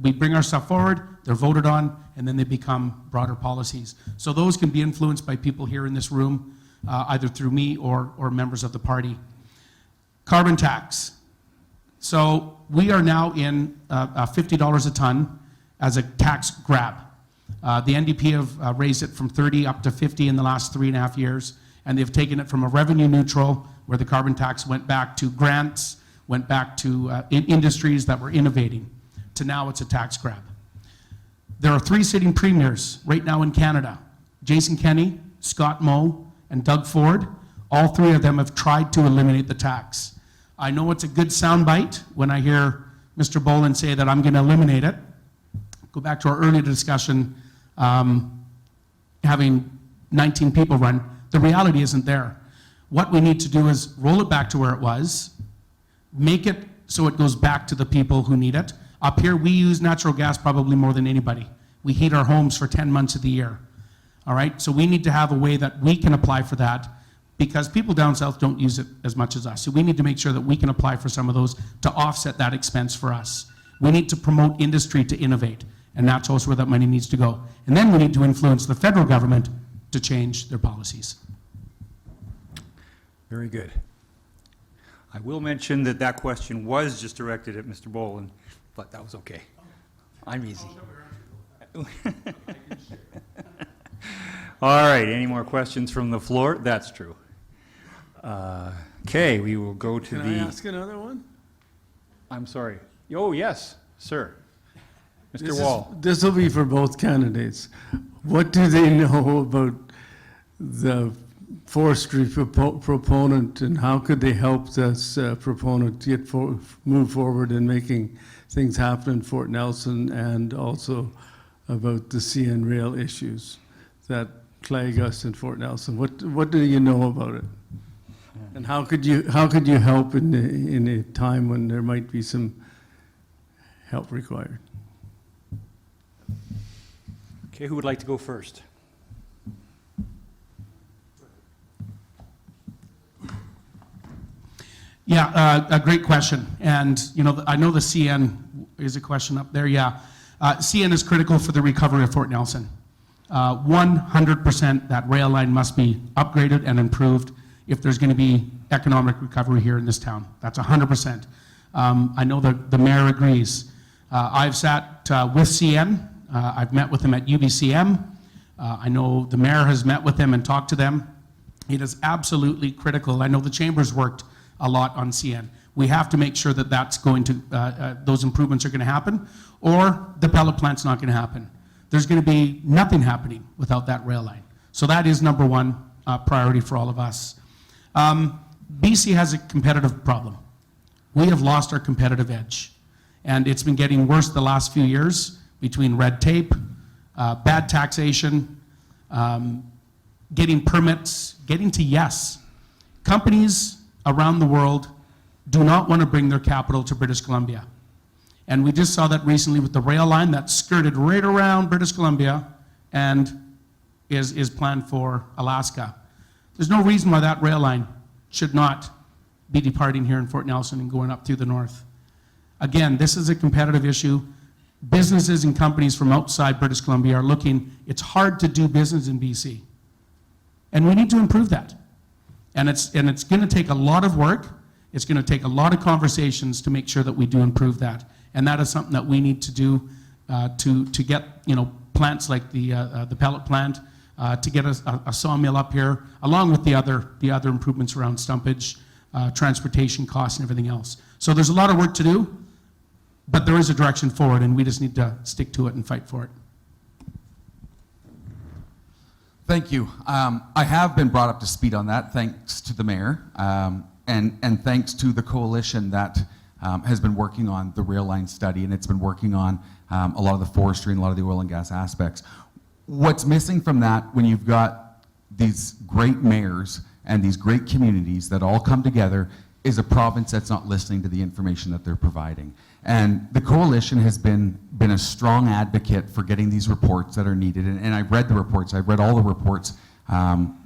We bring our stuff forward, they're voted on, and then they become broader policies. So those can be influenced by people here in this room, either through me or members of the party. Carbon tax. So we are now in $50 a ton as a tax grab. The NDP have raised it from 30 up to 50 in the last 3.5 years, and they've taken it from a revenue neutral, where the carbon tax went back to grants, went back to industries that were innovating, to now it's a tax grab. There are 3 sitting premiers right now in Canada, Jason Kenney, Scott Moe, and Doug Ford. All 3 of them have tried to eliminate the tax. I know it's a good soundbite when I hear Mr. Boland say that I'm going to eliminate it. Go back to our earlier discussion, having 19 people run. The reality isn't there. What we need to do is roll it back to where it was, make it so it goes back to the people who need it. Up here, we use natural gas probably more than anybody. We heat our homes for 10 months of the year. All right, so we need to have a way that we can apply for that, because people down south don't use it as much as us. So we need to make sure that we can apply for some of those to offset that expense for us. We need to promote industry to innovate, and that's also where that money needs to go. And then we need to influence the federal government to change their policies. Very good. I will mention that that question was just directed at Mr. Boland, but that was okay. I'm easy. All right, any more questions from the floor? That's true. Okay, we will go to Can I the, ask another one? I'm sorry. Oh, yes, sir. Mr. Wall. This will be for both candidates. What do they know about the forestry proponent, and how could they help this proponent move forward in making things happen in Fort Nelson, and also about the CN Rail issues that plague us in Fort Nelson? What do you know about it? And how could you help in a time when there might be some help required? Okay, who would like to go first? Yeah, a great question. And, you know, I know the CN is a question up there, yeah. CN is critical for the recovery of Fort Nelson. 100% that rail line must be upgraded and improved if there's going to be economic recovery here in this town. That's 100%. I know the mayor agrees. I've sat with CN. I've met with them at UBCM. I know the mayor has met with them and talked to them. It is absolutely critical. I know the chamber's worked a lot on CN. We have to make sure that that's going to, those improvements are going to happen, or the pellet plant's not going to happen. There's going to be nothing happening without that rail line. So that is number one priority for all of us. BC has a competitive problem. We have lost our competitive edge, and it's been getting worse the last few years between red tape, bad taxation, getting permits, getting to yes. Companies around the world do not want to bring their capital to British Columbia. And we just saw that recently with the rail line that skirted right around British Columbia and is planned for Alaska. There's no reason why that rail line should not be departing here in Fort Nelson and going up through the north. Again, this is a competitive issue. Businesses and companies from outside British Columbia are looking. It's hard to do business in BC. And we need to improve that. And it's going to take a lot of work. It's going to take a lot of conversations to make sure that we do improve that. And that is something that we need to do to get, you know, plants like the pellet plant, to get a sawmill up here, along with the other improvements around stumpage, transportation costs, and everything else. So there's a lot of work to do, but there is a direction forward, and we just need to stick to it and fight for it. Thank you. I have been brought up to speed on that, thanks to the mayor, and thanks to the coalition that has been working on the rail line study, and it's been working on a lot of the forestry and a lot of the oil and gas aspects. What's missing from that, when you've got these great mayors and these great communities that all come together, is a province that's not listening to the information that they're providing. And the coalition has been a strong advocate for getting these reports that are needed. And I've read the reports. I've read all the reports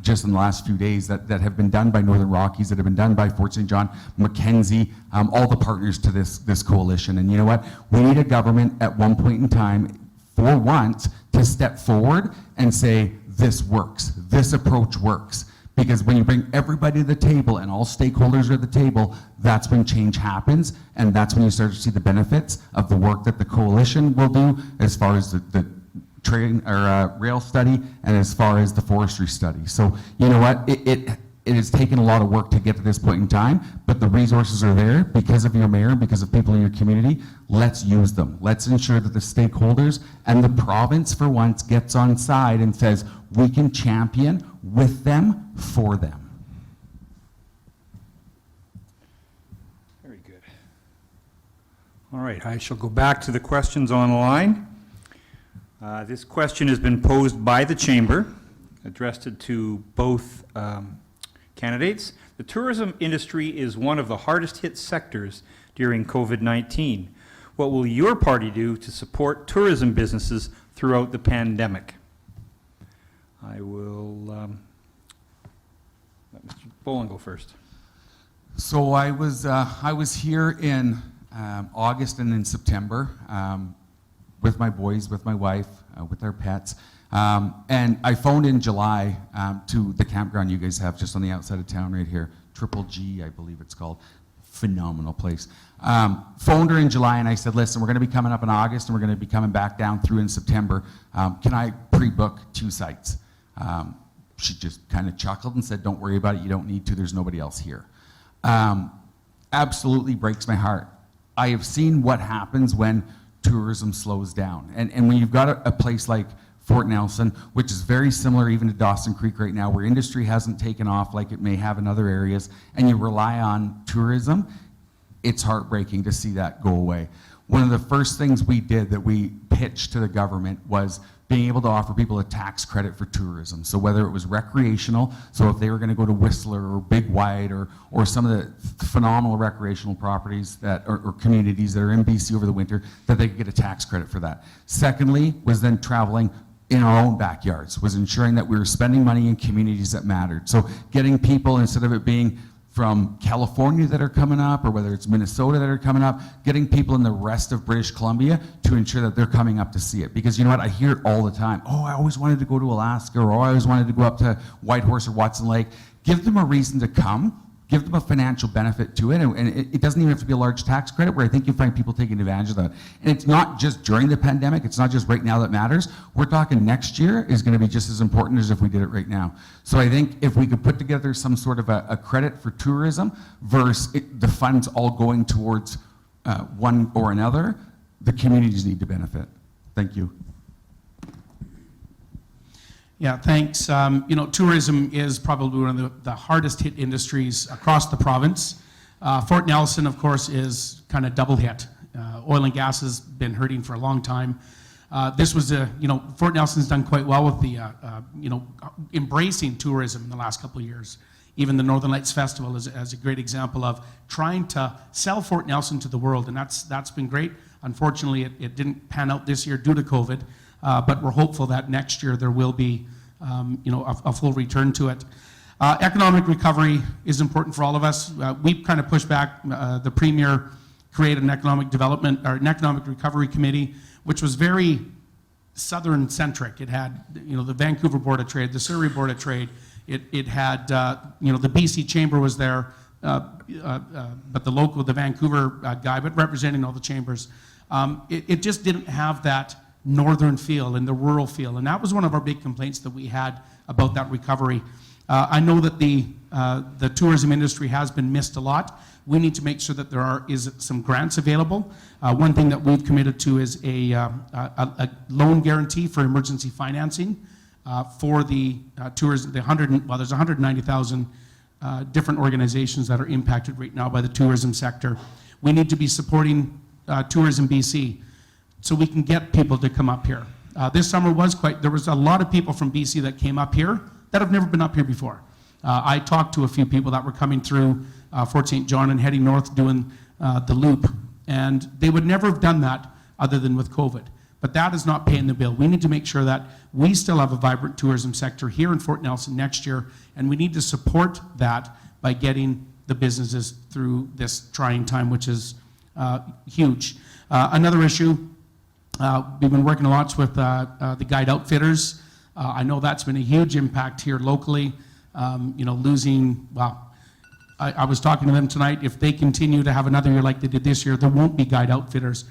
just in the last few days that have been done by Northern Rockies, that have been done by Fort St. John, Mackenzie, all the partners to this coalition. And you know what? We need a government at one point in time, for once, to step forward and say, this works. This approach works. Because when you bring everybody to the table and all stakeholders are at the table, that's when change happens, and that's when you start to see the benefits of the work that the coalition will do as far as the train or rail study and as far as the forestry study. So you know what? It has taken a lot of work to get to this point in time, but the resources are there because of your mayor, because of people in your community. Let's use them. Let's ensure that the stakeholders and the province for once gets on side and says, we can champion with them, for them. Very good. All right, I shall go back to the questions online. This question has been posed by the chamber, addressed it to both candidates. The tourism industry is one of the hardest hit sectors during COVID-19. What will your party do to support tourism businesses throughout the pandemic? I will let Mr. Boland go first. So I was here in August and in September with my boys, with my wife, with our pets. And I phoned in July to the campground you guys have just on the outside of town right here, Triple G, I believe it's called. Phenomenal place. Phoned her in July and I said, listen, we're going to be coming up in August and we're going to be coming back down through in September. Can I pre-book 2 sites? She just kind of chuckled and said, don't worry about it, you don't need to, there's nobody else here. absolutely breaks my heart. I have seen what happens when tourism slows down. And when you've got a place like Fort Nelson, which is very similar even to Dawson Creek right now, where industry hasn't taken off like it may have in other areas, and you rely on tourism, it's heartbreaking to see that go away. One of the first things we did that we pitched to the government was being able to offer people a tax credit for tourism. So whether it was recreational, so if they were going to go to Whistler or Big White or some of the phenomenal recreational properties that or communities that are in BC over the winter, that they could get a tax credit for that. Secondly, was then traveling in our own backyards, was ensuring that we were spending money in communities that mattered. So getting people, instead of it being from California that are coming up, or whether it's Minnesota that are coming up, getting people in the rest of British Columbia to ensure that they're coming up to see it. Because you know what, I hear it all the time. Oh, I always wanted to go to Alaska, or oh, I always wanted to go up to Whitehorse or Watson Lake. Give them a reason to come. Give them a financial benefit to it, and it doesn't even have to be a large tax credit, where I think you find people taking advantage of that. And it's not just during the pandemic, it's not just right now that matters. We're talking next year is going to be just as important as if we did it right now. So I think if we could put together some sort of a credit for tourism versus the funds all going towards one or another, the communities need to benefit. Thank you. Yeah, thanks. You know, tourism is probably one of the hardest hit industries across the province. Fort Nelson, of course, is kind of double hit. Oil and gas has been hurting for a long time. This was you know, Fort Nelson's done quite well with the, you know, embracing tourism in the last couple of years. Even the Northern Lights Festival is a great example of trying to sell Fort Nelson to the world, and that's been great. Unfortunately, it didn't pan out this year due to COVID. But we're hopeful that next year there will be, you know, a full return to it. Economic recovery is important for all of us. We've kind of pushed back. The Premier created an economic development or an economic recovery committee, which was very southern centric. It had, you know, the Vancouver Board of Trade, the Surrey Board of Trade. It had, you know, the BC Chamber was there, but the Vancouver guy, but representing all the chambers. It just didn't have that northern feel and the rural feel, and that was one of our big complaints that we had about that recovery. I know that the tourism industry has been missed a lot. We need to make sure that there is some grants available. One thing that we've committed to is a loan guarantee for emergency financing for the tourism. There's 190,000 different organizations that are impacted right now by the tourism sector. We need to be supporting Tourism BC, so we can get people to come up here. This summer there was a lot of people from BC that came up here that have never been up here before. I talked to a few people that were coming through Fort St. John and heading north doing the loop, and they would never have done that other than with COVID. But that is not paying the bill. We need to make sure that we still have a vibrant tourism sector here in Fort Nelson next year, and we need to support that by getting the businesses through this trying time, which is huge. Another issue, we've been working a lot with the guide outfitters. I know that's been a huge impact here locally. You know, losing, well, I was talking to them tonight. If they continue to have another year like they did this year, there won't be guide outfitters.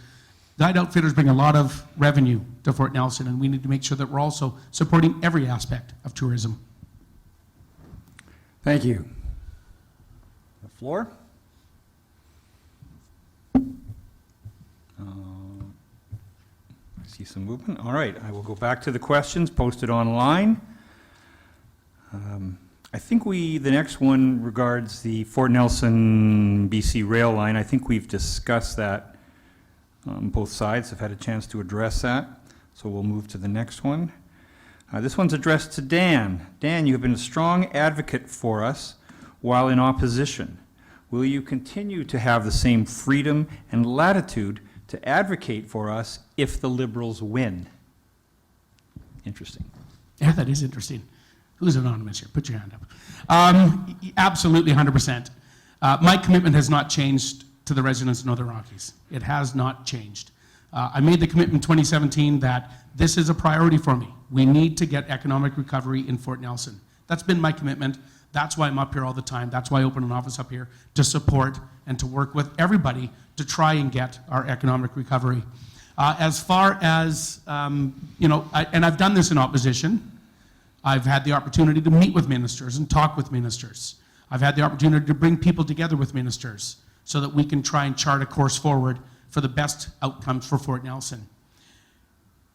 Guide outfitters bring a lot of revenue to Fort Nelson, and we need to make sure that we're also supporting every aspect of tourism. Thank you. The floor? I see some movement. All right, I will go back to the questions posted online. I think the next one regards the Fort Nelson BC rail line. I think we've discussed that. Both sides have had a chance to address that, so we'll move to the next one. This one's addressed to Dan. Dan, you have been a strong advocate for us while in opposition. Will you continue to have the same freedom and latitude to advocate for us if the Liberals win? Interesting. Yeah, that is interesting. Who's anonymous here? Put your hand up. Absolutely, 100%. My commitment has not changed to the residents of Northern Rockies. It has not changed. I made the commitment in 2017 that this is a priority for me. We need to get economic recovery in Fort Nelson. That's been my commitment. That's why I'm up here all the time. That's why I opened an office up here, to support and to work with everybody to try and get our economic recovery. As far as, you know, and I've done this in opposition. I've had the opportunity to meet with ministers and talk with ministers. I've had the opportunity to bring people together with ministers so that we can try and chart a course forward for the best outcomes for Fort Nelson.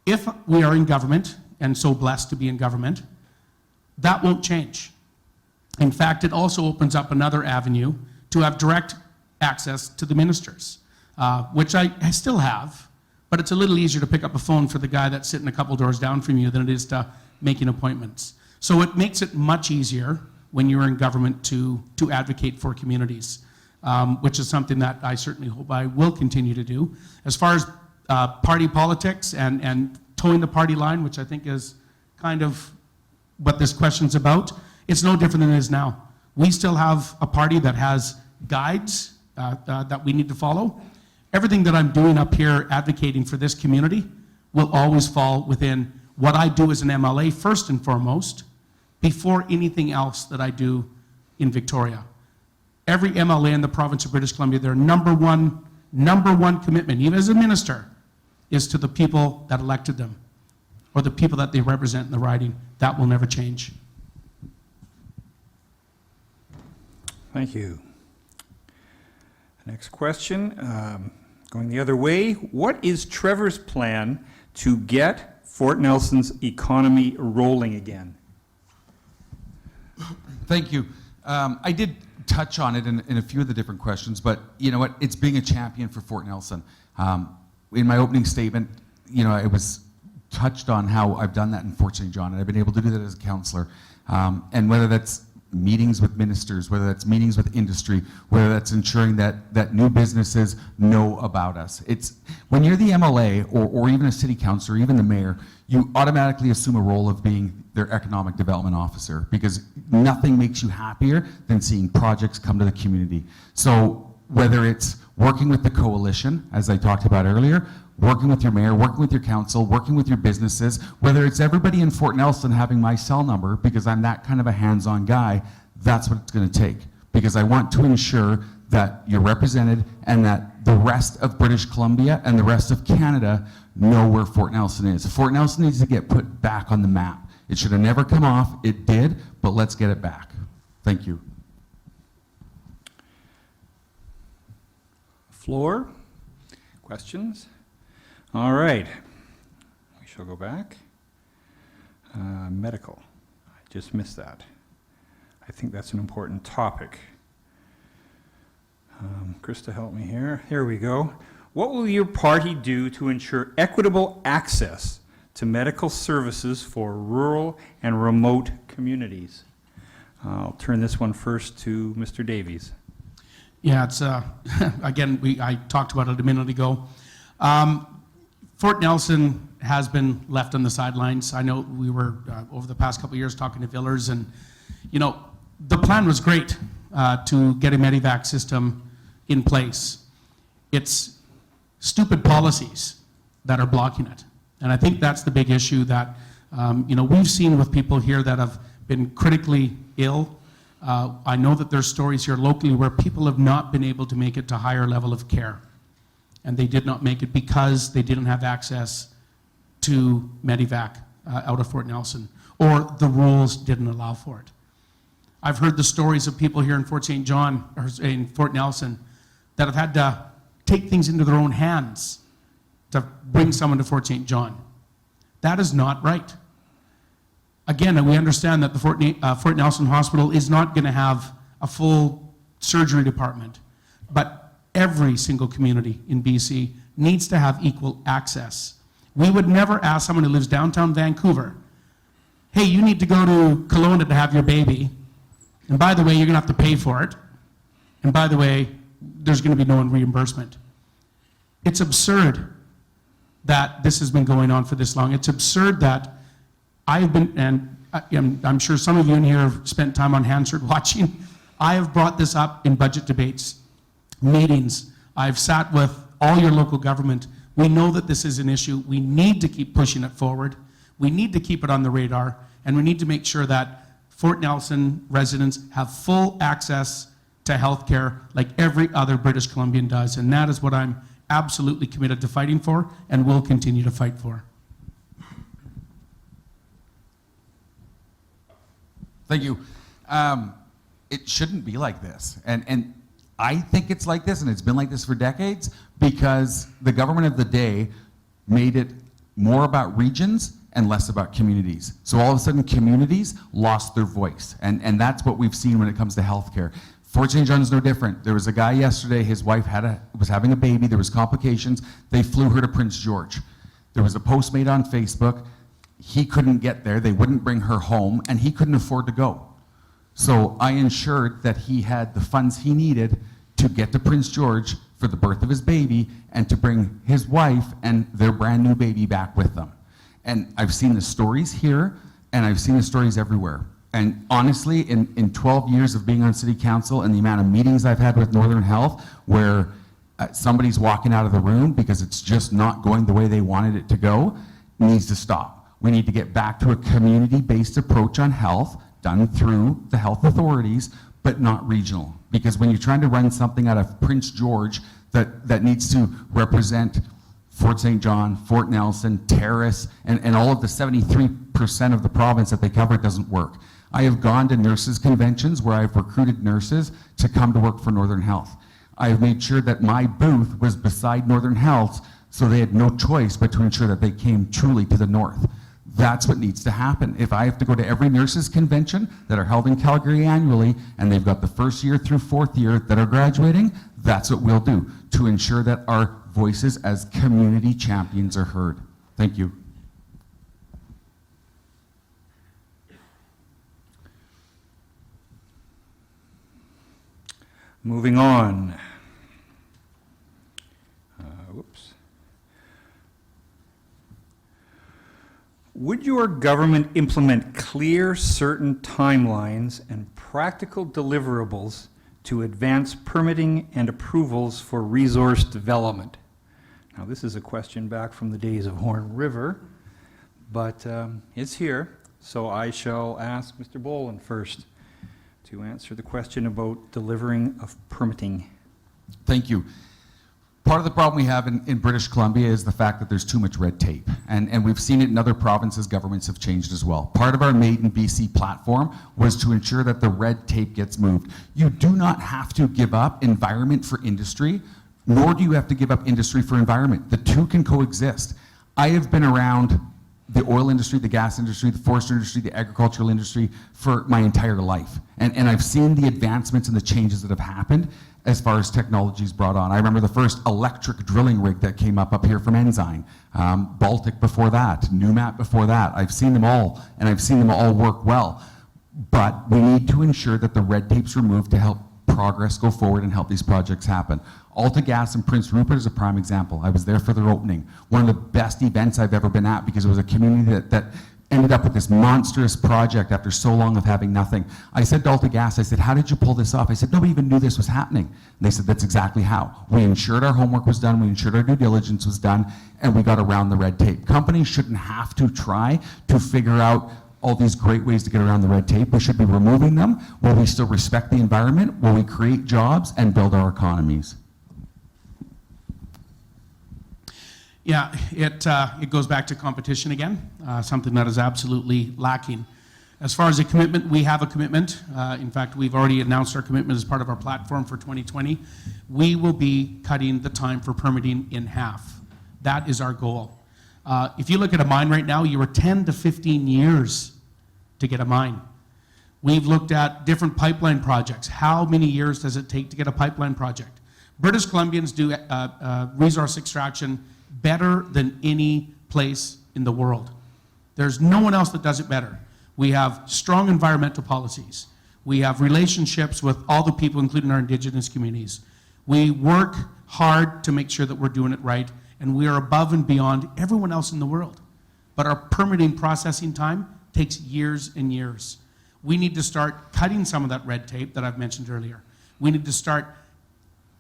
If we are in government, and so blessed to be in government, that won't change. In fact, it also opens up another avenue to have direct access to the ministers, which I still have, but it's a little easier to pick up a phone for the guy that's sitting a couple doors down from you than it is to making appointments. So it makes it much easier when you're in government to advocate for communities, which is something that I certainly hope I will continue to do. As far as party politics and towing the party line, which I think is kind of what this question's about, it's no different than it is now. We still have a party that has guides that we need to follow. Everything that I'm doing up here advocating for this community will always fall within what I do as an MLA first and foremost, before anything else that I do in Victoria. Every MLA in the province of British Columbia, their number one commitment, even as a minister, is to the people that elected them, or the people that they represent in the riding. That will never change. Thank you. Next question, going the other way. What is Trevor's plan to get Fort Nelson's economy rolling again? Thank you. I did touch on it in a few of the different questions, but you know what? It's being a champion for Fort Nelson. In my opening statement, you know, it was touched on how I've done that in Fort St. John, and I've been able to do that as a councillor. And whether that's meetings with ministers, whether that's meetings with industry, whether that's ensuring that new businesses know about us. It's when you're the MLA or even a city councillor, or even the mayor, you automatically assume a role of being their economic development officer, because nothing makes you happier than seeing projects come to the community. So whether it's working with the coalition, as I talked about earlier, working with your mayor, working with your council, working with your businesses, whether it's everybody in Fort Nelson having my cell number, because I'm that kind of a hands-on guy, that's what it's going to take. Because I want to ensure that you're represented and that the rest of British Columbia and the rest of Canada know where Fort Nelson is. Fort Nelson needs to get put back on the map. It should have never come off. It did, but let's get it back. Thank you. Floor? Questions? All right. We shall go back. Medical. I just missed that. I think that's an important topic. Krista, help me here. Here we go. What will your party do to ensure equitable access to medical services for rural and remote communities? I'll turn this one first to Mr. Davies. Yeah, it's, again, I talked about it a minute ago. Fort Nelson has been left on the sidelines. I know we were, over the past couple of years, talking to Villers, and, you know, the plan was great to get a Medivac system in place. It's stupid policies that are blocking it. And I think that's the big issue that, you know, we've seen with people here that have been critically ill. I know that there's stories here locally where people have not been able to make it to higher level of care. And they did not make it because they didn't have access to Medivac out of Fort Nelson, or the rules didn't allow for it. I've heard the stories of people here in Fort St. John, or in Fort Nelson, that have had to take things into their own hands to bring someone to Fort St. John. That is not right. Again, we understand that the Fort Nelson Hospital is not going to have a full surgery department, but every single community in BC needs to have equal access. We would never ask someone who lives downtown Vancouver, hey, you need to go to Kelowna to have your baby, and by the way, you're going to have to pay for it, and by the way, there's going to be no reimbursement. It's absurd that this has been going on for this long. It's absurd that I have been, and I'm sure some of you in here have spent time on Hansard watching. I have brought this up in budget debates, meetings. I've sat with all your local government. We know that this is an issue. We need to keep pushing it forward. We need to keep it on the radar, and we need to make sure that Fort Nelson residents have full access to health care like every other British Columbian does, and that is what I'm absolutely committed to fighting for and will continue to fight for. Thank you. it shouldn't be like this. And I think it's like this, and it's been like this for decades, because the government of the day made it more about regions and less about communities. So all of a sudden, communities lost their voice. And that's what we've seen when it comes to healthcare. Fort St. John's no different. There was a guy yesterday, his wife was having a baby, there was complications, they flew her to Prince George. There was a post made on Facebook, he couldn't get there, they wouldn't bring her home, and he couldn't afford to go. So I ensured that he had the funds he needed to get to Prince George for the birth of his baby and to bring his wife and their brand new baby back with them. And I've seen the stories here, and I've seen the stories everywhere. And honestly, in 12 years of being on city council and the amount of meetings I've had with Northern Health where somebody's walking out of the room because it's just not going the way they wanted it to go, needs to stop. We need to get back to a community-based approach on health done through the health authorities, but not regional. Because when you're trying to run something out of Prince George that needs to represent Fort St. John, Fort Nelson, Terrace, and all of the 73% of the province that they cover, it doesn't work. I have gone to nurses' conventions where I've recruited nurses to come to work for Northern Health. I have made sure that my booth was beside Northern Health, so they had no choice but to ensure that they came truly to the north. That's what needs to happen. If I have to go to every nurses' convention that are held in Calgary annually, and they've got the first year through fourth year that are graduating, that's what we'll do to ensure that our voices as community champions are heard. Thank you. Moving on. Whoops. Would your government implement clear, certain timelines and practical deliverables to advance permitting and approvals for resource development? Now, this is a question back from the days of Horn River, but it's here, so I shall ask Mr. Boland first to answer the question about delivering of permitting. Thank you. Part of the problem we have in British Columbia is the fact that there's too much red tape. And we've seen it in other provinces, governments have changed as well. Part of our Made in BC platform was to ensure that the red tape gets moved. You do not have to give up environment for industry, nor do you have to give up industry for environment. The two can coexist. I have been around the oil industry, the gas industry, the forestry industry, the agricultural industry for my entire life. And I've seen the advancements and the changes that have happened as far as technology's brought on. I remember the first electric drilling rig that came up here from Ensign, Baltic before that, Numat before that. I've seen them all, and I've seen them all work well. But we need to ensure that the red tape's removed to help progress go forward and help these projects happen. AltaGas in Prince Rupert is a prime example. I was there for their opening. One of the best events I've ever been at because it was a community that ended up with this monstrous project after so long of having nothing. I said to AltaGas, I said, how did you pull this off? I said, nobody even knew this was happening. And they said, that's exactly how. We ensured our homework was done, we ensured our due diligence was done, and we got around the red tape. Companies shouldn't have to try to figure out all these great ways to get around the red tape. We should be removing them while we still respect the environment, while we create jobs and build our economies. Yeah, it goes back to competition again, something that is absolutely lacking. As far as a commitment, we have a commitment. In fact, we've already announced our commitment as part of our platform for 2020. We will be cutting the time for permitting in half. That is our goal. If you look at a mine right now, you are 10 to 15 years to get a mine. We've looked at different pipeline projects. How many years does it take to get a pipeline project? British Columbians do resource extraction better than any place in the world. There's no one else that does it better. We have strong environmental policies. We have relationships with all the people, including our Indigenous communities. We work hard to make sure that we're doing it right, and we are above and beyond everyone else in the world. But our permitting processing time takes years and years. We need to start cutting some of that red tape that I've mentioned earlier. We need to start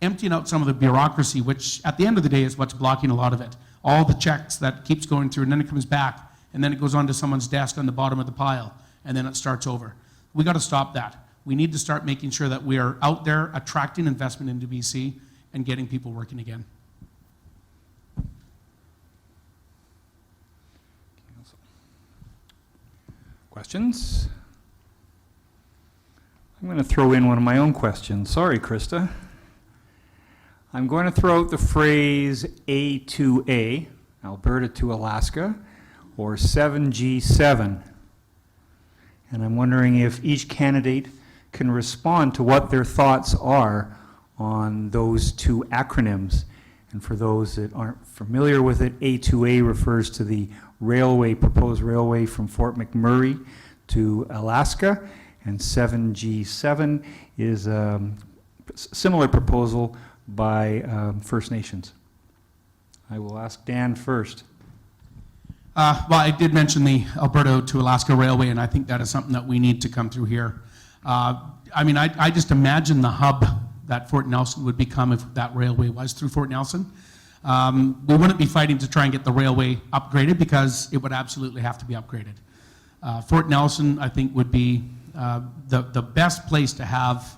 emptying out some of the bureaucracy, which at the end of the day is what's blocking a lot of it. All the checks that keeps going through, and then it comes back, and then it goes onto someone's desk on the bottom of the pile, and then it starts over. We got to stop that. We need to start making sure that we are out there attracting investment into BC and getting people working again. Questions? I'm going to throw in one of my own questions. Sorry, Krista. I'm going to throw out the phrase A2A, Alberta to Alaska, or 7G7. And I'm wondering if each candidate can respond to what their thoughts are on those two acronyms. And for those that aren't familiar with it, A2A refers to the railway, proposed railway from Fort McMurray to Alaska, and 7G7 is a similar proposal by First Nations. I will ask Dan first. Well, I did mention the Alberta to Alaska Railway, and I think that is something that we need to come through here. I mean, I just imagine the hub that Fort Nelson would become if that railway was through Fort Nelson. We wouldn't be fighting to try and get the railway upgraded because it would absolutely have to be upgraded. Fort Nelson, I think, would be the best place to have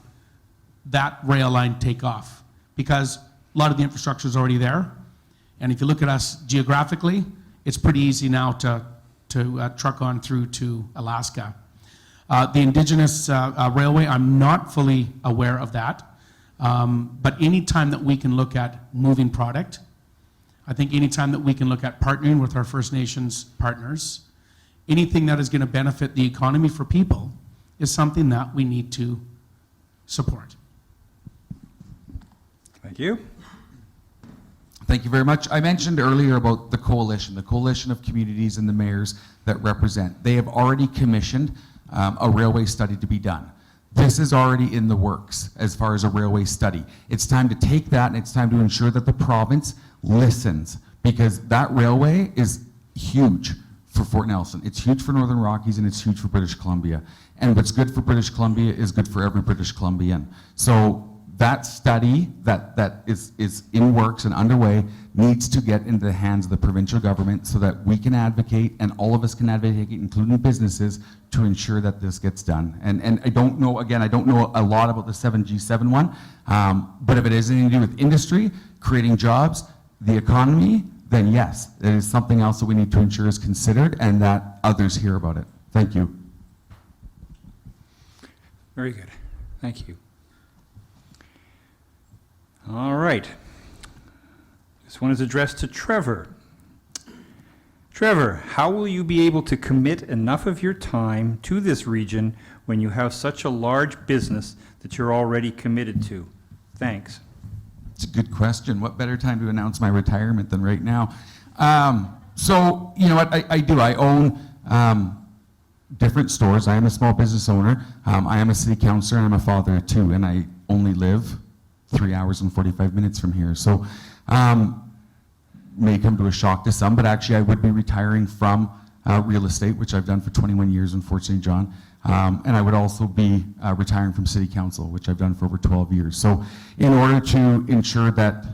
that rail line take off because a lot of the infrastructure is already there. And if you look at us geographically, it's pretty easy now to truck on through to Alaska. The Indigenous Railway, I'm not fully aware of that. But any time that we can look at moving product, I think any time that we can look at partnering with our First Nations partners, anything that is going to benefit the economy for people is something that we need to support. Thank you. Thank you very much. I mentioned earlier about the coalition of communities and the mayors that represent. They have already commissioned a railway study to be done. This is already in the works as far as a railway study. It's time to take that and it's time to ensure that the province listens because that railway is huge for Fort Nelson. It's huge for Northern Rockies and it's huge for British Columbia. And what's good for British Columbia is good for every British Columbian. So that study that is in works and underway needs to get into the hands of the provincial government so that we can advocate and all of us can advocate, including businesses, to ensure that this gets done. And I don't know, again, I don't know a lot about the 7G7 one, but if it has anything to do with industry, creating jobs, the economy, then yes, it is something else that we need to ensure is considered and that others hear about it. Thank you. Very good. Thank you. All right. This one is addressed to Trevor. Trevor, how will you be able to commit enough of your time to this region when you have such a large business that you're already committed to? Thanks. It's a good question. What better time to announce my retirement than right now? So, you know what, I do. I own different stores. I am a small business owner. I am a city councillor and I'm a father of two, and I only live 3 hours and 45 minutes from here. So, may come to a shock to some, but actually I would be retiring from real estate, which I've done for 21 years in Fort St. John. And I would also be retiring from city council, which I've done for over 12 years. So in order to ensure that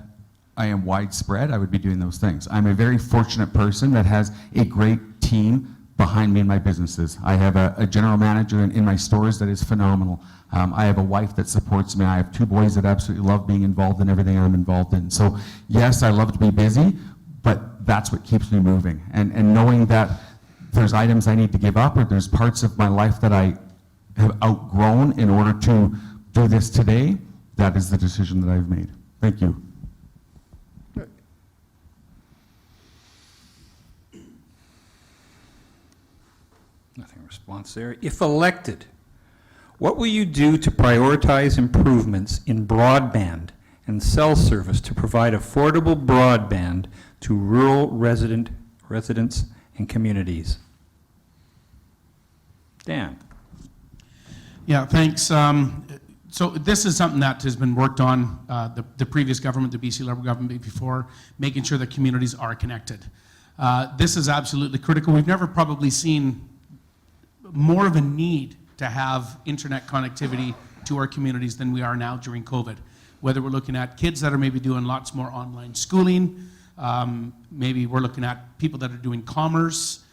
I am widespread, I would be doing those things. I'm a very fortunate person that has a great team behind me in my businesses. I have a general manager in my stores that is phenomenal. I have a wife that supports me. I have 2 boys that absolutely love being involved in everything I'm involved in. So yes, I love to be busy, but that's what keeps me moving. And knowing that there's items I need to give up or there's parts of my life that I have outgrown in order to do this today, that is the decision that I've made. Thank you. Nothing response there. If elected, what will you do to prioritize improvements in broadband and cell service to provide affordable broadband to rural residents and communities? Dan. Yeah, thanks. So this is something that has been worked on, the previous government, the BC Liberal government before, making sure that communities are connected. This is absolutely critical. We've never probably seen more of a need to have internet connectivity to our communities than we are now during COVID. Whether we're looking at kids that are maybe doing lots more online schooling, maybe we're looking at people that are doing commerce,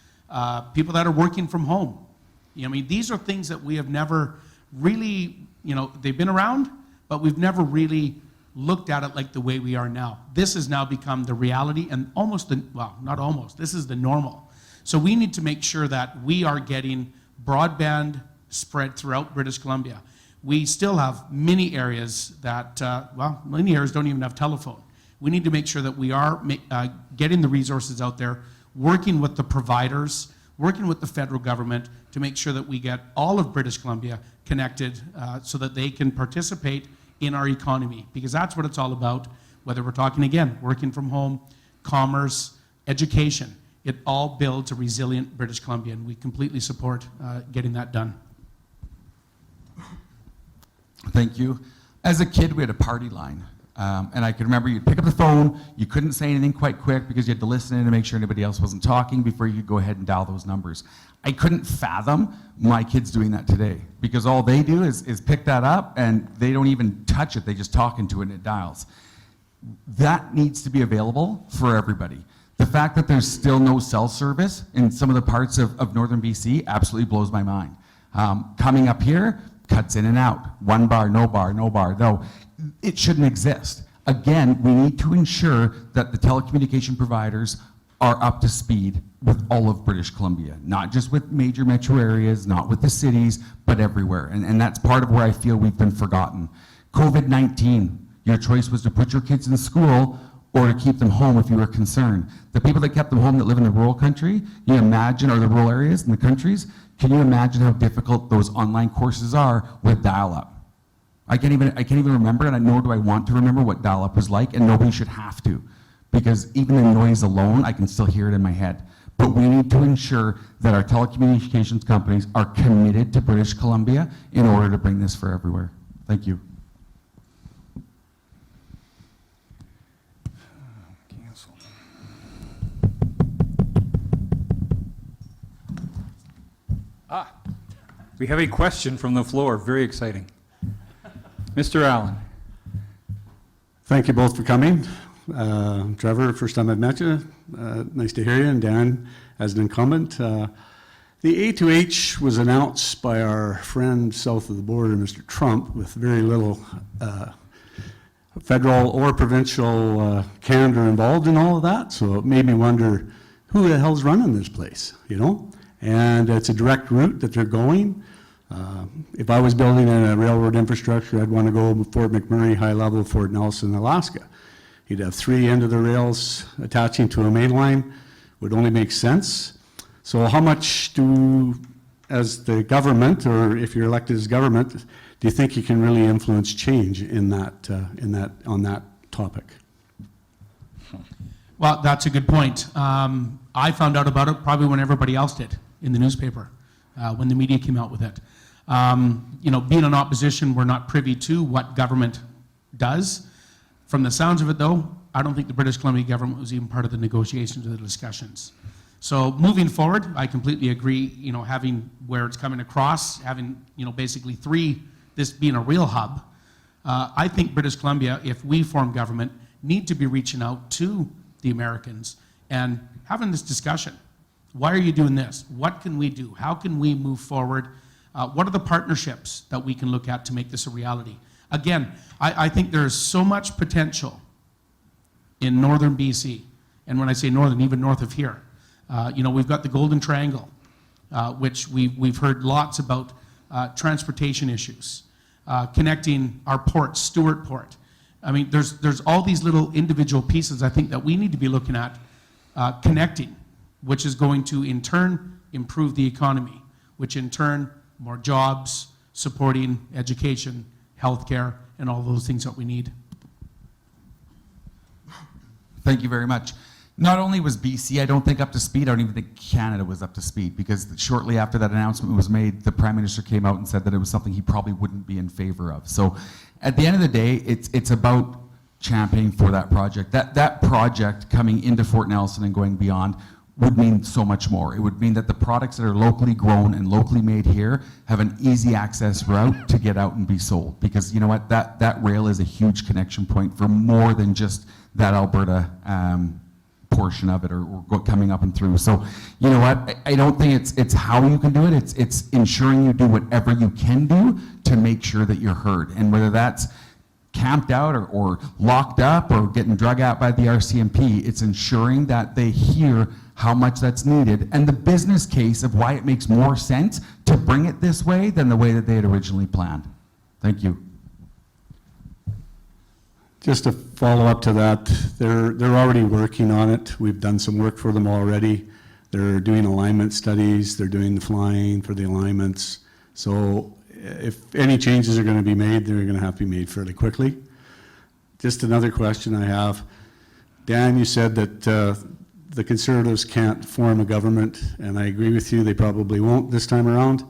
people that are working from home. You know, I mean, these are things that we have never really, you know, they've been around, but we've never really looked at it like the way we are now. This has now become the reality and almost the, well, not almost, this is the normal. So we need to make sure that we are getting broadband spread throughout British Columbia. We still have many areas that, many areas don't even have telephone. We need to make sure that we are getting the resources out there, working with the providers, working with the federal government to make sure that we get all of British Columbia connected so that they can participate in our economy, because that's what it's all about, whether we're talking, again, working from home, commerce, education. It all builds a resilient British Columbia, and we completely support getting that done. Thank you. As a kid, we had a party line. And I can remember you'd pick up the phone, you couldn't say anything quite quick because you had to listen in to make sure anybody else wasn't talking before you could go ahead and dial those numbers. I couldn't fathom my kids doing that today, because all they do is pick that up and they don't even touch it, they just talk into it and it dials. That needs to be available for everybody. The fact that there's still no cell service in some of the parts of northern BC absolutely blows my mind. Coming up here, cuts in and out. One bar, no bar, no bar, no. It shouldn't exist. Again, we need to ensure that the telecommunication providers are up to speed with all of British Columbia, not just with major metro areas, not with the cities, but everywhere. And that's part of where I feel we've been forgotten. COVID-19, your choice was to put your kids in school or to keep them home if you were concerned. The people that kept them home that live in the rural country, you imagine, or the rural areas in the countries, can you imagine how difficult those online courses are with dial-up? I can't even remember, and nor do I want to remember what dial-up was like, and nobody should have to, because even the noise alone, I can still hear it in my head. But we need to ensure that our telecommunications companies are committed to British Columbia in order to bring this for everywhere. Thank you. Cancel. We have a question from the floor. Very exciting. Mr. Allen. Thank you both for coming. Trevor, first time I've met you. Nice to hear you. And Dan, as an incumbent. The A2H was announced by our friend south of the border, Mr. Trump, with very little federal or provincial candor involved in all of that. So it made me wonder, who the hell's running this place, you know? And it's a direct route that they're going. If I was building a railroad infrastructure, I'd want to go Fort McMurray, High Level, Fort Nelson, Alaska. You'd have 3 end of the rails attaching to a main line, would only make sense. So how much as the government, or if you're elected as government, do you think you can really influence change on that topic? Well, that's a good point. I found out about it probably when everybody else did in the newspaper, when the media came out with it. Being in opposition, we're not privy to what government does. From the sounds of it, though, I don't think the British Columbia government was even part of the negotiations or the discussions. So moving forward, I completely agree, having where it's coming across, having, basically 3, this being a real hub. I think British Columbia, if we form government, need to be reaching out to the Americans and having this discussion. Why are you doing this? What can we do? How can we move forward? What are the partnerships that we can look at to make this a reality? Again, I think there's so much potential in northern BC. And when I say northern, even north of here. We've got the Golden Triangle, which we've heard lots about transportation issues, connecting our ports, Stewart Port. I mean, there's all these little individual pieces I think that we need to be looking at connecting, which is going to in turn improve the economy, which in turn more jobs, supporting education, healthcare, and all those things that we need. Thank you very much. Not only was BC, I don't think, up to speed, I don't even think Canada was up to speed, because shortly after that announcement was made, the Prime Minister came out and said that it was something he probably wouldn't be in favor of. So at the end of the day, it's about championing for that project. That project coming into Fort Nelson and going beyond would mean so much more. It would mean that the products that are locally grown and locally made here have an easy access route to get out and be sold. Because you know what, that rail is a huge connection point for more than just that Alberta portion of it or coming up and through. So you know what, I don't think it's how you can do it, it's ensuring you do whatever you can do to make sure that you're heard. And whether that's camped out or locked up or getting drug out by the RCMP, it's ensuring that they hear how much that's needed and the business case of why it makes more sense to bring it this way than the way that they had originally planned. Thank Thank you. Just to follow up to that, they're already working on it. We've done some work for them already. They're doing alignment studies, they're doing the flying for the alignments. So if any changes are going to be made, they're going to have to be made fairly quickly. Just another question I have. Dan, you said that the Conservatives can't form a government, and I agree with you, they probably won't this time around.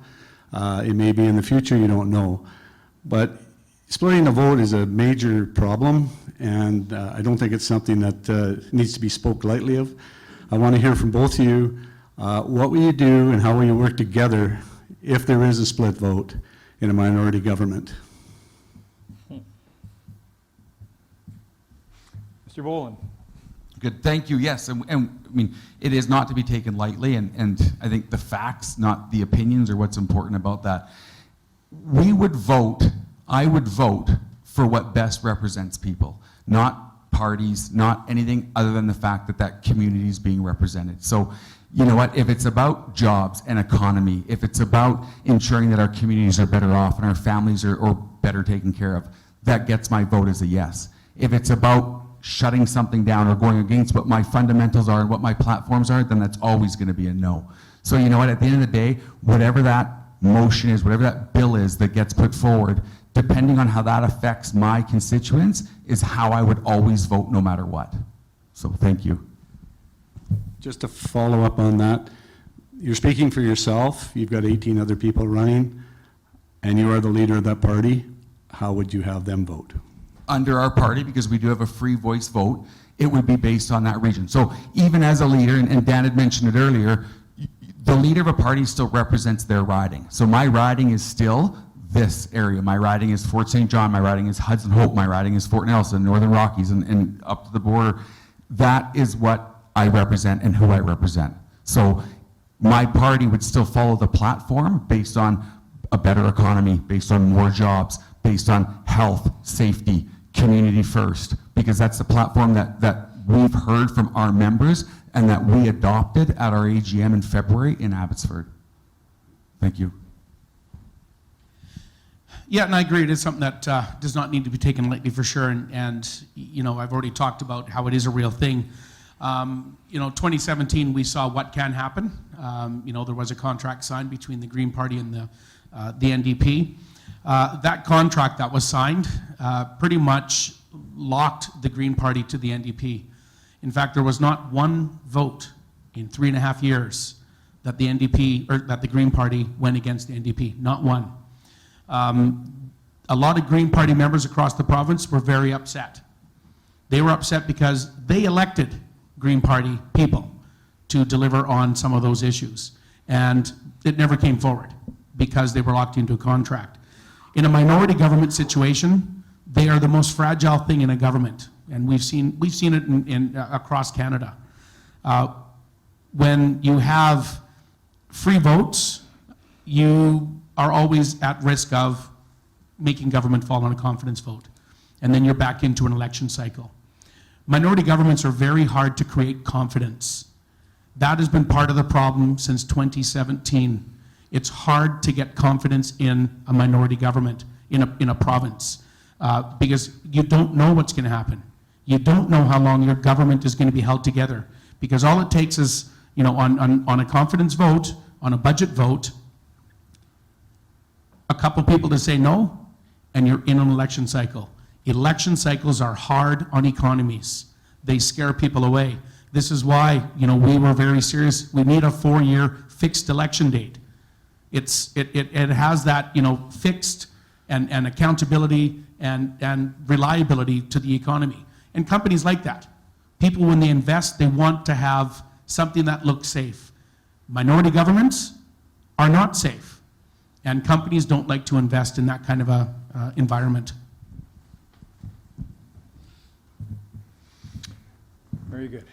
It may be in the future, you don't know. But splitting the vote is a major problem, and I don't think it's something that needs to be spoke lightly of. I want to hear from both of you, what will you do and how will you work together if there is a split vote in a minority government? Mr. Boland. Good, thank you, yes, and I mean, it is not to be taken lightly, and I think the facts, not the opinions, are what's important about that. We would vote, I would vote for what best represents people, not parties, not anything other than the fact that that community is being represented. So, you know what, if it's about jobs and economy, if it's about ensuring that our communities are better off and our families are better taken care of, that gets my vote as a yes. If it's about shutting something down or going against what my fundamentals are and what my platforms are, then that's always going to be a no. So you know what, at the end of the day, whatever that motion is, whatever that bill is that gets put forward, depending on how that affects my constituents, is how I would always vote no matter what. So thank you. Just to follow up on that, you're speaking for yourself, you've got 18 other people running, and you are the leader of that party. How would you have them vote? Under our party, because we do have a free voice vote, it would be based on that region. So even as a leader, and Dan had mentioned it earlier, the leader of a party still represents their riding. So my riding is still this area. My riding is Fort St. John, my riding is Hudson Hope, my riding is Fort Nelson, Northern Rockies, and up to the border. That is what I represent and who I represent. So my party would still follow the platform based on a better economy, based on more jobs, based on health, safety, community first, because that's the platform that we've heard from our members and that we adopted at our AGM in February in Abbotsford. Thank you. Yeah, and I agree. It is something that does not need to be taken lightly for sure. And you know, I've already talked about how it is a real thing. You know, 2017, we saw what can happen. You know, there was a contract signed between the Green Party and the NDP. That contract that was signed pretty much locked the Green Party to the NDP. In fact, there was not one vote in 3.5 years that the NDP, or that the Green Party went against the NDP, not one. A lot of Green Party members across the province were very upset. They were upset because they elected Green Party people to deliver on some of those issues. And it never came forward because they were locked into a contract. In a minority government situation, they are the most fragile thing in a government. And we've seen it across Canada. When you have free votes, you are always at risk of making government fall on a confidence vote. And then you're back into an election cycle. Minority governments are very hard to create confidence. That has been part of the problem since 2017. It's hard to get confidence in a minority government, in a province, because you don't know what's going to happen. You don't know how long your government is going to be held together, because all it takes is, you know, on a confidence vote, on a budget vote, a couple people to say no, and you're in an election cycle. Election cycles are hard on economies. They scare people away. This is why, you know, we were very serious. We need a 4-year fixed election date. It has that, you know, fixed and accountability and reliability to the economy. And companies like that. People, when they invest, they want to have something that looks safe. Minority governments are not safe. And companies don't like to invest in that kind of a environment. Very good.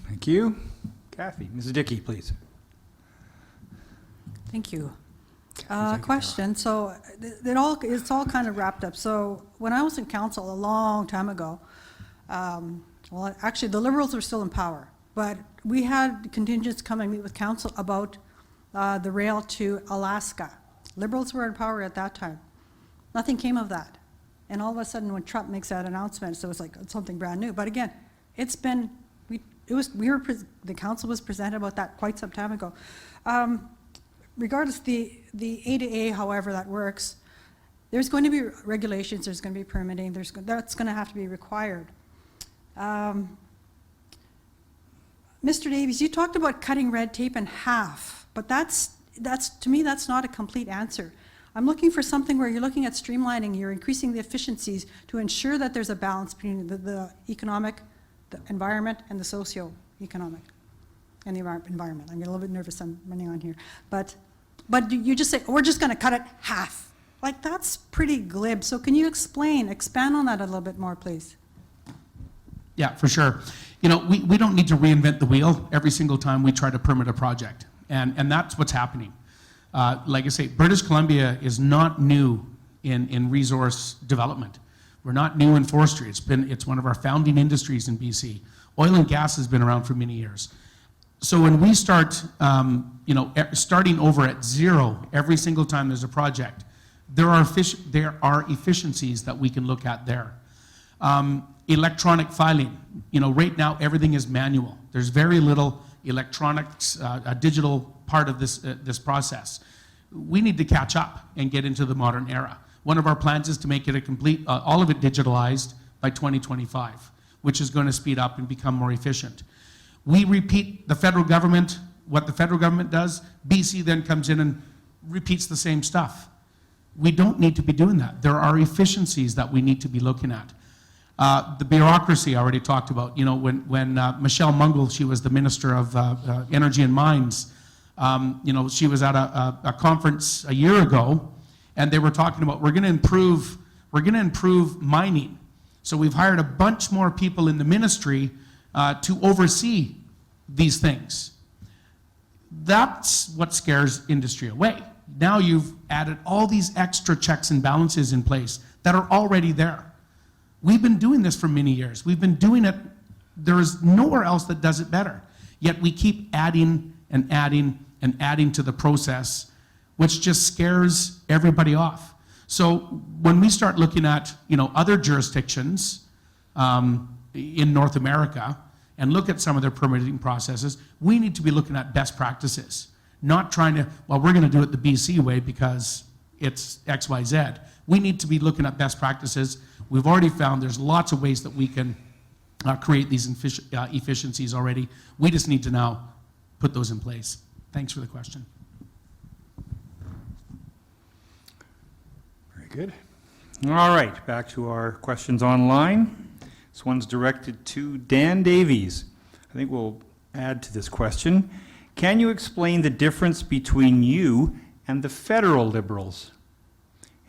Thank you. Kathy, Mrs. Dickey, please. Thank you. Question, so it's all kind of wrapped up. So when I was in council a long time ago, well, actually the Liberals were still in power, but we had contingents come and meet with council about the rail to Alaska. Liberals were in power at that time. Nothing came of that. And all of a sudden, when Trump makes that announcement, so it's like it's something brand new. But again, it's been, the council was presented about that quite some time ago. Regardless, the A to A, however that works, there's going to be regulations, there's going to be permitting, that's going to have to be required. Mr. Davies, you talked about cutting red tape in half, but that's to me, that's not a complete answer. I'm looking for something where you're looking at streamlining, you're increasing the efficiencies to ensure that there's a balance between the economic, the environment, and the socio-economic, and the environment. I'm getting a little bit nervous, I'm running on here. But you just say, we're just going to cut it half. Like, that's pretty glib. So can you expand on that a little bit more, please? Yeah, for sure. You know, we don't need to reinvent the wheel every single time we try to permit a project. And that's what's happening. Like I say, British Columbia is not new in resource development. We're not new in forestry. It's one of our founding industries in BC. Oil and gas has been around for many years. So when we start, starting over at zero every single time there's a project, there are efficiencies that we can look at there. Electronic filing. You know, right now everything is manual. There's very little electronics, a digital part of this process. We need to catch up and get into the modern era. One of our plans is to make it a complete, all of it digitalized by 2025, which is going to speed up and become more efficient. We repeat the federal government, what the federal government does. BC then comes in and repeats the same stuff. We don't need to be doing that. There are efficiencies that we need to be looking at. The bureaucracy I already talked about. You know, when Michelle Mungle, she was the Minister of Energy and Mines, she was at a conference a year ago, and they were talking about we're going to improve mining. So we've hired a bunch more people in the ministry to oversee these things. That's what scares industry away. Now you've added all these extra checks and balances in place that are already there. We've been doing this for many years. We've been doing it. There is nowhere else that does it better. Yet we keep adding and adding and adding to the process, which just scares everybody off. So when we start looking at, other jurisdictions in North America and look at some of their permitting processes, we need to be looking at best practices, not trying to, we're going to do it the BC way because it's X, Y, Z. We need to be looking at best practices. We've already found there's lots of ways that we can create these efficiencies already. We just need to now put those in place. Thanks for the question. Very good. All right, back to our questions online. This one's directed to Dan Davies. I think we'll add to this question. Can you explain the difference between you and the federal Liberals?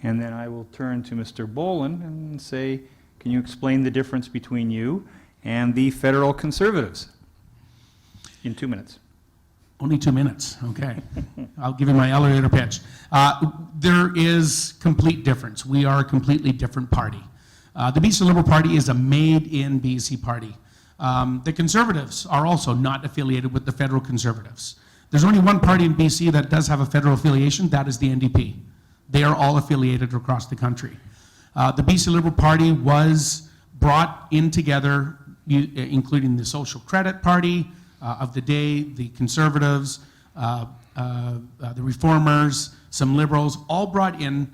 And then I will turn to Mr. Boland and say, can you explain the difference between you and the federal Conservatives? In 2 minutes. Only 2 minutes, okay. I'll give you my elevator pitch. There is complete difference. We are a completely different party. The BC Liberal Party is a made-in BC party. The Conservatives are also not affiliated with the federal Conservatives. There's only one party in BC that does have a federal affiliation, that is the NDP. They are all affiliated across the country. The BC Liberal Party was brought in together, including the Social Credit Party of the day, the Conservatives, the Reformers, some Liberals, all brought in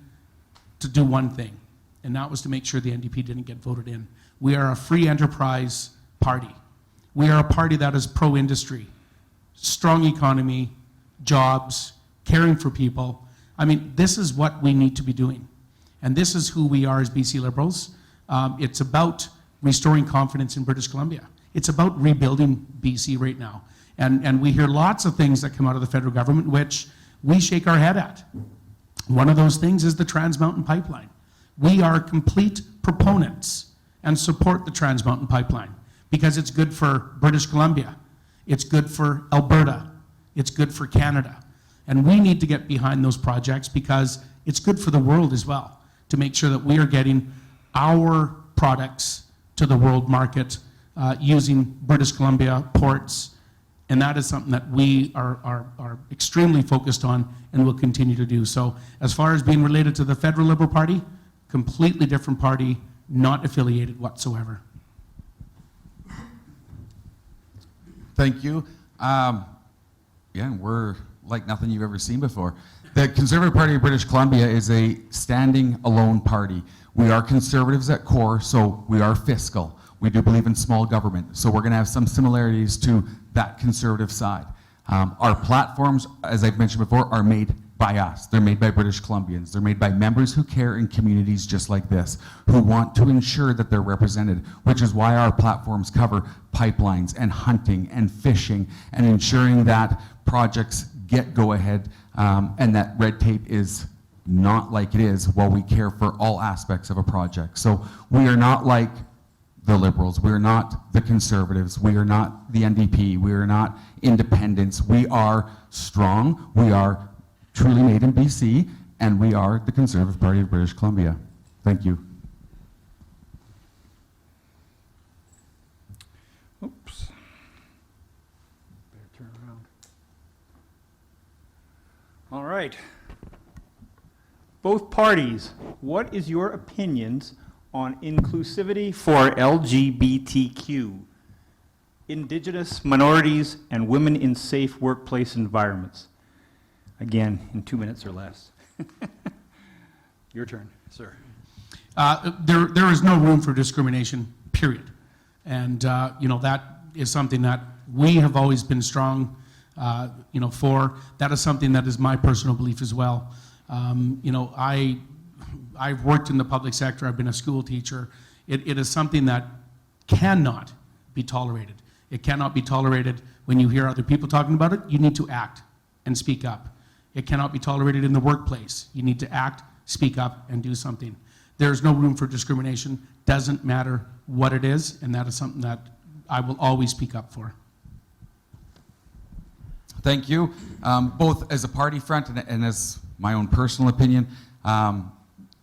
to do one thing, and that was to make sure the NDP didn't get voted in. We are a free enterprise party. We are a party that is pro-industry, strong economy, jobs, caring for people. I mean, this is what we need to be doing. And this is who we are as BC Liberals. It's about restoring confidence in British Columbia. It's about rebuilding BC right now. And we hear lots of things that come out of the federal government which we shake our head at. One of those things is the Trans Mountain Pipeline. We are complete proponents and support the Trans Mountain Pipeline because it's good for British Columbia. It's good for Alberta. It's good for Canada. And we need to get behind those projects because it's good for the world as well, to make sure that we are getting our products to the world market using British Columbia ports. And that is something that we are extremely focused on and will continue to do. So as far as being related to the federal Liberal Party, completely different party, not affiliated whatsoever. Thank you. Yeah, we're like nothing you've ever seen before. The Conservative Party of British Columbia is a standing alone party. We are conservatives at core, so we are fiscal. We do believe in small government, so we're going to have some similarities to that conservative side. Our platforms, as I've mentioned before, are made by us. They're made by British Columbians. They're made by members who care in communities just like this, who want to ensure that they're represented, which is why our platforms cover pipelines and hunting and fishing and ensuring that projects get go-ahead and that red tape is not like it is while we care for all aspects of a project. So we are not like the Liberals. We are not the Conservatives. We are not the NDP. We are not independents. We are strong. We are truly made in BC, and we are the Conservative Party of British Columbia. Thank you. Oops. Better turn around. All right. Both parties, what is your opinions on inclusivity for LGBTQ, Indigenous minorities, and women in safe workplace environments? Again, in 2 minutes or less. Your turn, sir. There is no room for discrimination, period. And, that is something that we have always been strong, for. That is something that is my personal belief as well. I've worked in the public sector. I've been a school teacher. It is something that cannot be tolerated. It cannot be tolerated when you hear other people talking about it. You need to act and speak up. It cannot be tolerated in the workplace. You need to act, speak up, and do something. There's no room for discrimination. Doesn't matter what it is, and that is something that I will always speak up for. Thank you. Both as a party front and as my own personal opinion,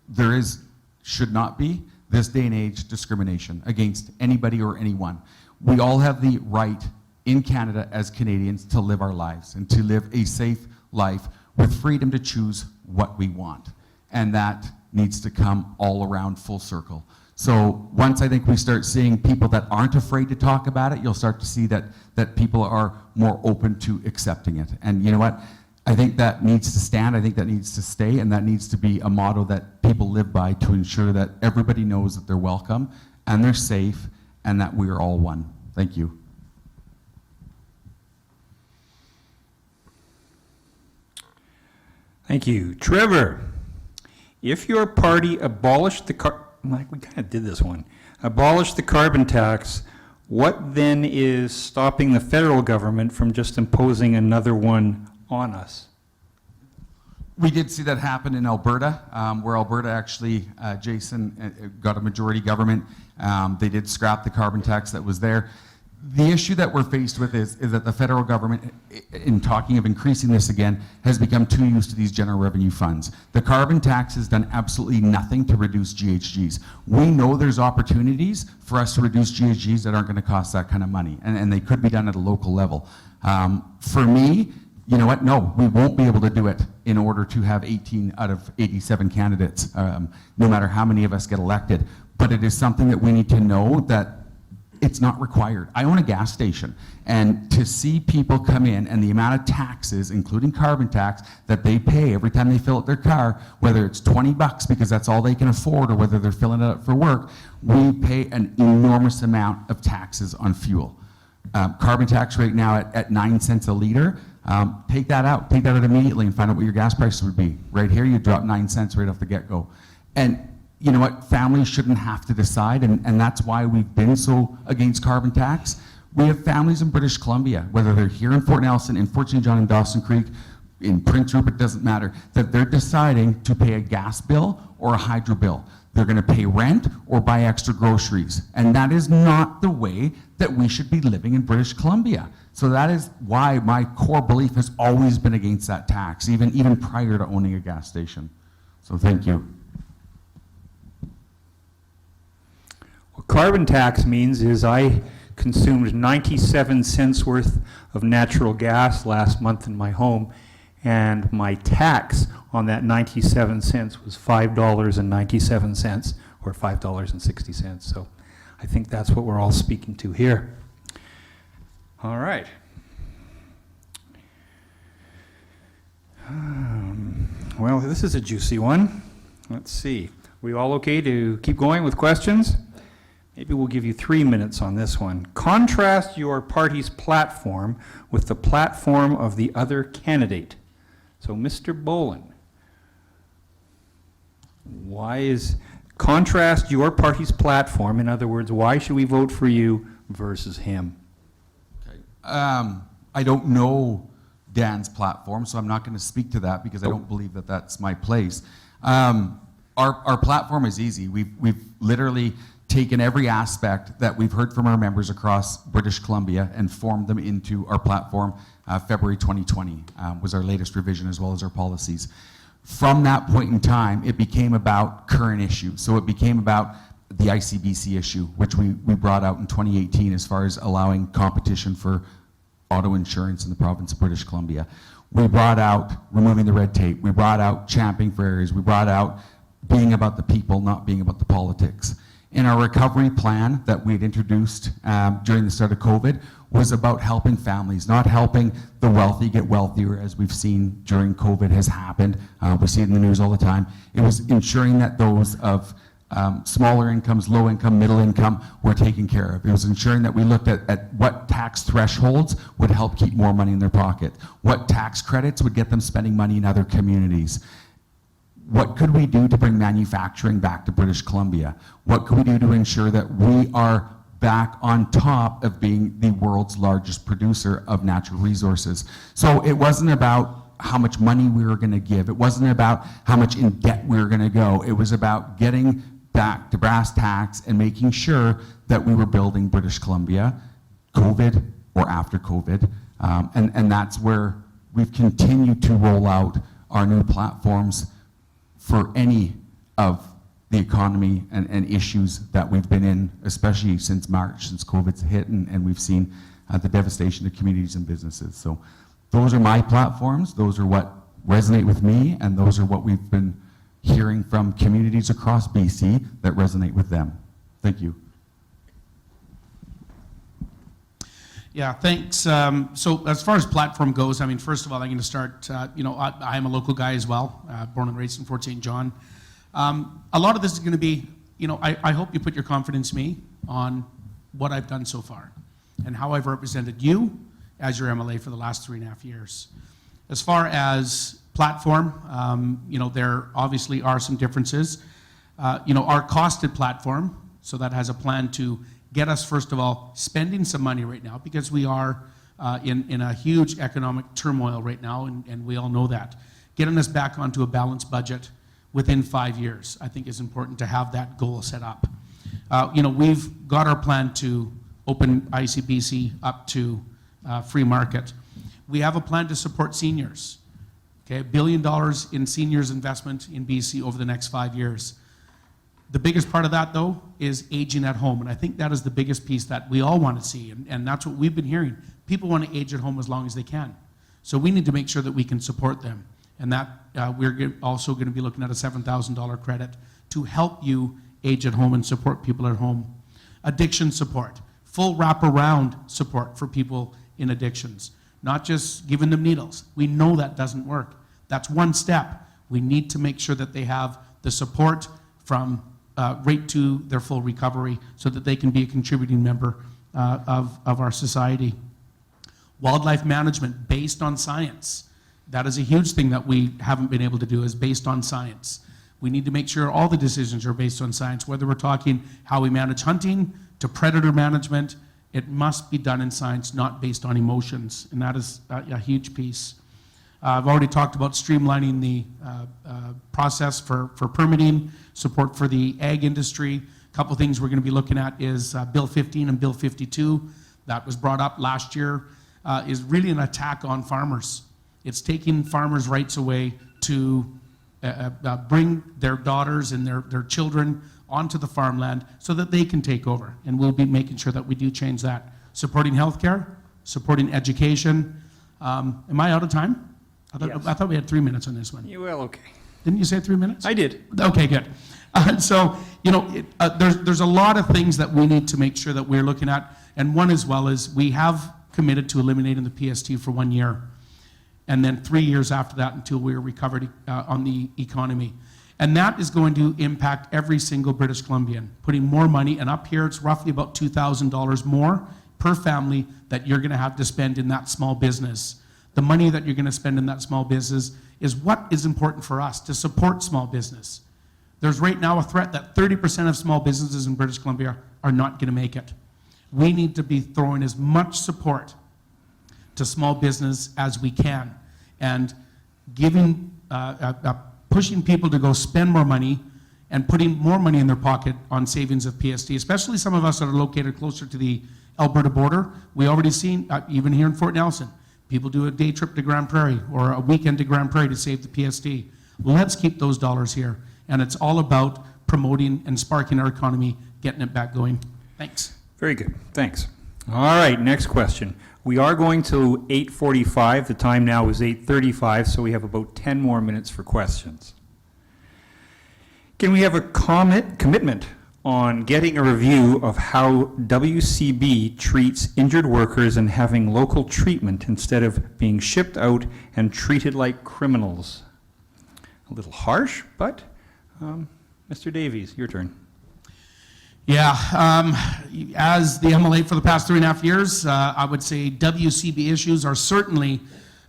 there should not be, this day and age, discrimination against anybody or anyone. We all have the right in Canada as Canadians to live our lives and to live a safe life with freedom to choose what we want. And that needs to come all around full circle. So once I think we start seeing people that aren't afraid to talk about it, you'll start to see that people are more open to accepting it. And you know what? I think that needs to stand, I think that needs to stay, and that needs to be a motto that people live by to ensure that everybody knows that they're welcome and they're safe and that we are all one. Thank you. Thank you. Trevor, if your party abolished we kind of did this one, abolished the carbon tax, what then is stopping the federal government from just imposing another one on us? We did see that happen in Alberta, where Alberta actually, Jason, got a majority government. They did scrap the carbon tax that was there. The issue that we're faced with is that the federal government, in talking of increasing this again, has become too used to these general revenue funds. The carbon tax has done absolutely nothing to reduce GHGs. We know there's opportunities for us to reduce GHGs that aren't going to cost that kind of money, and they could be done at a local level. For me, you know what? No, we won't be able to do it in order to have 18 out of 87 candidates, no matter how many of us get elected. But it is something that we need to know that it's not required. I own a gas station, and to see people come in and the amount of taxes, including carbon tax, that they pay every time they fill up their car, whether it's $20 because that's all they can afford or whether they're filling it up for work, we pay an enormous amount of taxes on fuel. Carbon tax right now at 9 cents a liter, take that out immediately and find out what your gas prices would be. Right here, you drop 9 cents right off the get-go. And you know what, families shouldn't have to decide, and that's why we've been so against carbon tax. We have families in British Columbia, whether they're here in Fort Nelson, in Fort St. John, in Dawson Creek, in Prince Rupert, doesn't matter, that they're deciding to pay a gas bill or a hydro bill. They're going to pay rent or buy extra groceries, and that is not the way that we should be living in British Columbia. So that is why my core belief has always been against that tax, even prior to owning a gas station. So thank you. What carbon tax means is I consumed 97 cents worth of natural gas last month in my home, and my tax on that 97 cents was $5.97, or $5.60. So I think that's what we're all speaking to here. All right. Well, this is a juicy one. Let's see. We all okay to keep going with questions? Maybe we'll give you 3 minutes on this one. Contrast your party's platform with the platform of the other candidate. So, Mr. Bolin, contrast your party's platform, in other words, why should we vote for you versus him? I don't know Dan's platform, so I'm not going to speak to that because I don't believe that that's my place. Our platform is easy. We've literally taken every aspect that we've heard from our members across British Columbia and formed them into our platform. February 2020 was our latest revision, as well as our policies. From that point in time, it became about current issues. So it became about the ICBC issue, which we brought out in 2018 as far as allowing competition for auto insurance in the province of British Columbia. We brought out removing the red tape. We brought out championing for areas. We brought out being about the people, not being about the politics. In our recovery plan that we had introduced during the start of COVID was about helping families, not helping the wealthy get wealthier, as we've seen during COVID has happened. We see it in the news all the time. It was ensuring that those of smaller incomes, low income, middle income were taken care of. It was ensuring that we looked at what tax thresholds would help keep more money in their pocket, what tax credits would get them spending money in other communities. What could we do to bring manufacturing back to British Columbia? What could we do to ensure that we are back on top of being the world's largest producer of natural resources? So it wasn't about how much money we were going to give. It wasn't about how much in debt we were going to go. It was about getting back to brass tacks and making sure that we were building British Columbia, COVID or after COVID. And that's where we've continued to roll out our new platforms for any of the economy and issues that we've been in, especially since March, since COVID's hit, and we've seen the devastation to communities and businesses. So those are my platforms. Those are what resonate with me, and those are what we've been hearing from communities across BC that resonate with them. Thank you. Yeah, thanks. So as far as platform goes, I mean, first of all, I'm going to start, I am a local guy as well, born and raised in Fort St. John. A lot of this is going to be, I hope you put your confidence in me on what I've done so far and how I've represented you as your MLA for the last 3.5 years. As far as platform, there obviously are some differences. Our costed platform, so that has a plan to get us, first of all, spending some money right now, because we are in a huge economic turmoil right now, and we all know that. Getting us back onto a balanced budget within 5 years, I think is important to have that goal set up. We've got our plan to open ICBC up to free market. We have a plan to support seniors. Okay, $1 billion in seniors investment in BC over the next 5 years. The biggest part of that, though, is aging at home, and I think that is the biggest piece that we all want to see, and that's what we've been hearing. People want to age at home as long as they can. So we need to make sure that we can support them, and that we're also going to be looking at a $7,000 credit to help you age at home and support people at home. Addiction support, full wraparound support for people in addictions, not just giving them needles. We know that doesn't work. That's one step. We need to make sure that they have the support from right to their full recovery so that they can be a contributing member of our society. Wildlife management based on science. That is a huge thing that we haven't been able to do, is based on science. We need to make sure all the decisions are based on science, whether we're talking how we manage hunting to predator management. It must be done in science, not based on emotions, and that is a huge piece. I've already talked about streamlining the process for permitting, support for the ag industry. A couple things we're going to be looking at is Bill 15 and Bill 52 that was brought up last year is really an attack on farmers. It's taking farmers' rights away to bring their daughters and their children onto the farmland so that they can take over. And we'll be making sure that we do change that. Supporting healthcare, supporting education. Am I out of time? Yes. I thought we had 3 minutes on this one. Well, okay. Didn't you say 3 minutes? I did. Okay, good. So, you know, there's a lot of things that we need to make sure that we're looking at, and one as well is we have committed to eliminating the PST for 1 year, and then 3 years after that until we're recovered on the economy. And that is going to impact every single British Columbian, putting more money, and up here it's roughly about $2,000 more per family that you're going to have to spend in that small business. The money that you're going to spend in that small business is what is important for us to support small business. There's right now a threat that 30% of small businesses in British Columbia are not going to make it. We need to be throwing as much support to small business as we can, and giving, pushing people to go spend more money and putting more money in their pocket on savings of PST, especially some of us that are located closer to the Alberta border. We already seen, even here in Fort Nelson, people do a day trip to Grand Prairie or a weekend to Grand Prairie to save the PST. Let's keep those dollars here. And it's all about promoting and sparking our economy, getting it back going. Thanks. Very good, thanks. All right, next question. We are going to 8:45. The time now is 8:35, so we have about 10 more minutes for questions. Can we have a commitment on getting a review of how WCB treats injured workers and having local treatment instead of being shipped out and treated like criminals? A little harsh, but Mr. Davies, your turn. Yeah, as the MLA for the past 3.5 years, I would say WCB issues are certainly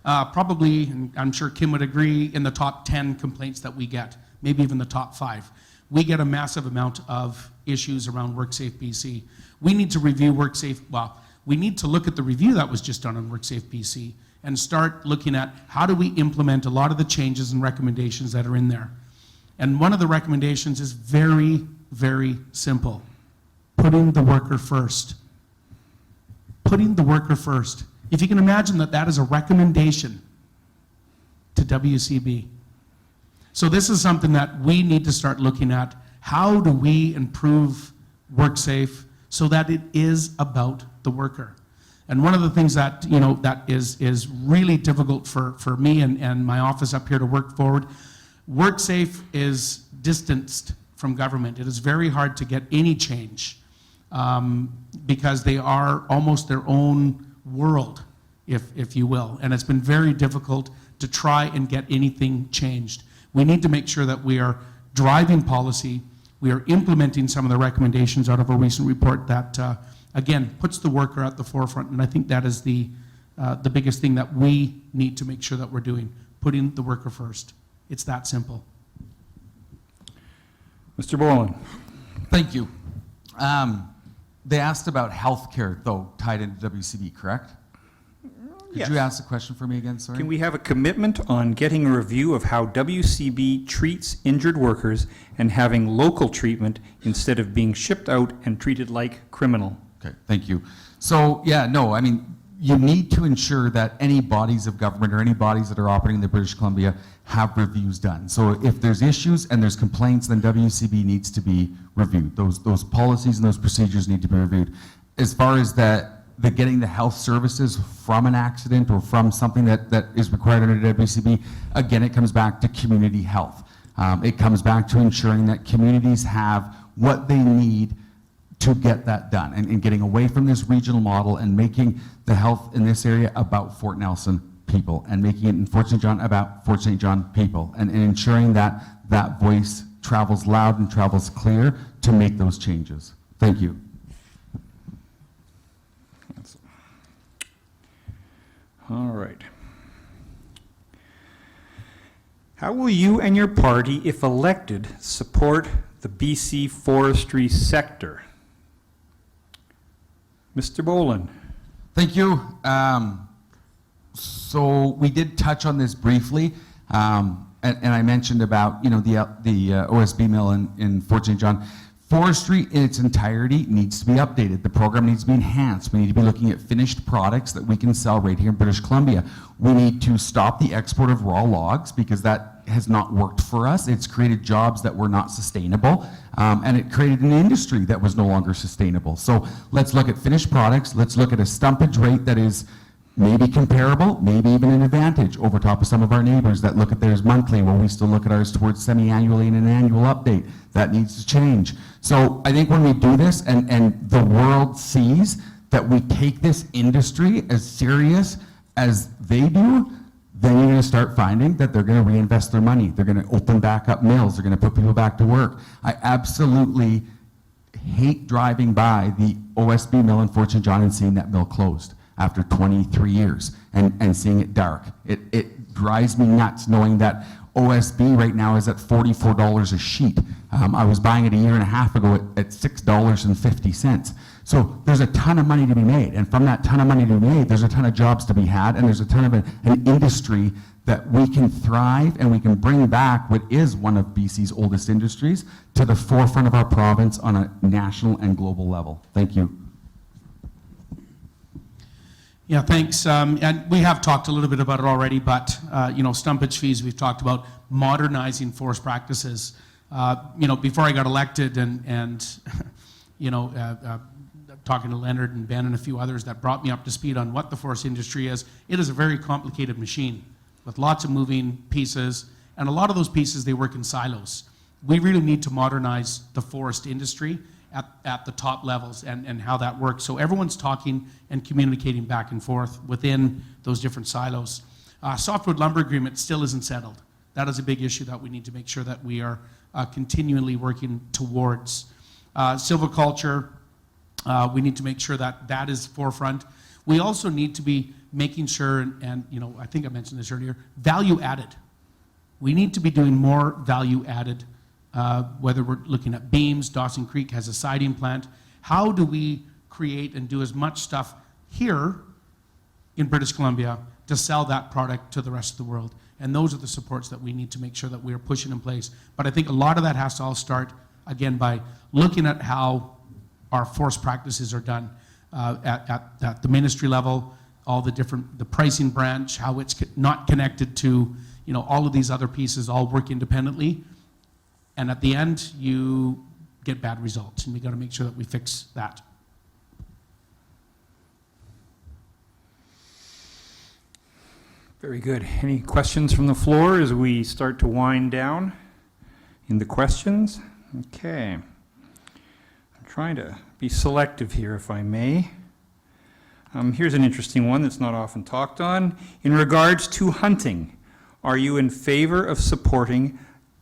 probably, and I'm sure Kim would agree, in the top 10 complaints that we get, maybe even the top 5. We get a massive amount of issues around WorkSafe BC. We need to review WorkSafe, well, we need to look at the review that was just done on WorkSafe BC and start looking at how do we implement a lot of the changes and recommendations that are in there. And one of the recommendations is very, very simple. Putting the worker first. Putting the worker first. If you can imagine that that is a recommendation to WCB. So this is something that we need to start looking at. How do we improve WorkSafe so that it is about the worker? And one of the things that, you know, that is really difficult for me and my office up here to work forward, WorkSafe is distanced from government. It is very hard to get any change because they are almost their own world, if you will. And it's been very difficult to try and get anything changed. We need to make sure that we are driving policy, we are implementing some of the recommendations out of a recent report that, again, puts the worker at the forefront. And I think that is the biggest thing that we need to make sure that we're doing, putting the worker first. It's that simple. Mr. Boland. Thank you. They asked about healthcare, though, tied into WCB, correct? Yes. Could you ask the question for me again, sorry? Can we have a commitment on getting a review of how WCB treats injured workers and having local treatment instead of being shipped out and treated like criminal? Okay, thank you. So, yeah, no, I mean, you need to ensure that any bodies of government or any bodies that are operating in the British Columbia have reviews done. So if there's issues and there's complaints, then WCB needs to be reviewed. Those policies and those procedures need to be reviewed. As far as the getting the health services from an accident or from something that is required under WCB, again, it comes back to community health. It comes back to ensuring that communities have what they need to get that done and getting away from this regional model and making the health in this area about Fort Nelson people and making it in Fort St. John about Fort St. John people and ensuring that that voice travels loud and travels clear to make those changes. Thank you. All right. How will you and your party, if elected, support the BC forestry sector? Mr. Boland. Thank you. So we did touch on this briefly, and I mentioned about, you know, the OSB mill in Fort St. John. Forestry in its entirety needs to be updated. The program needs to be enhanced. We need to be looking at finished products that we can sell right here in British Columbia. We need to stop the export of raw logs because that has not worked for us. It's created jobs that were not sustainable, and it created an industry that was no longer sustainable. So let's look at finished products. Let's look at a stumpage rate that is maybe comparable, maybe even an advantage over top of some of our neighbors that look at theirs monthly, while we still look at ours towards semi-annually and an annual update. That needs to change. So I think when we do this and the world sees that we take this industry as serious as they do, then you're going to start finding that they're going to reinvest their money. They're going to open back up mills. They're going to put people back to work. I absolutely hate driving by the OSB mill in Fort St. John and seeing that mill closed after 23 years and seeing it dark. It drives me nuts knowing that OSB right now is at $44 a sheet. I was buying it a year and a half ago at $6.50. So there's a ton of money to be made. And from that ton of money to be made, there's a ton of jobs to be had, and there's a ton of an industry that we can thrive and we can bring back what is one of BC's oldest industries to the forefront of our province on a national and global level. Thank you. Yeah, thanks. And we have talked a little bit about it already, but, stumpage fees, we've talked about modernizing forest practices. Before I got elected and talking to Leonard and Ben and a few others that brought me up to speed on what the forest industry is, it is a very complicated machine with lots of moving pieces, and a lot of those pieces, they work in silos. We really need to modernize the forest industry at the top levels and how that works. So everyone's talking and communicating back and forth within those different silos. Softwood lumber agreement still isn't settled. That is a big issue that we need to make sure that we are continually working towards. Silviculture, we need to make sure that that is forefront. We also need to be making sure, and I think I mentioned this earlier, value added. We need to be doing more value added, whether we're looking at beams. Dawson Creek has a siding plant. How do we create and do as much stuff here in British Columbia to sell that product to the rest of the world? And those are the supports that we need to make sure that we are pushing in place. But I think a lot of that has to all start, again, by looking at how our forest practices are done at the ministry level, all the pricing branch, how it's not connected to, all of these other pieces all work independently. And at the end, you get bad results, and we got to make sure that we fix that. Very good. Any questions from the floor as we start to wind down in the questions? Okay. I'm trying to be selective here, if I may. Here's an interesting one that's not often talked on. In regards to hunting, are you in favor of supporting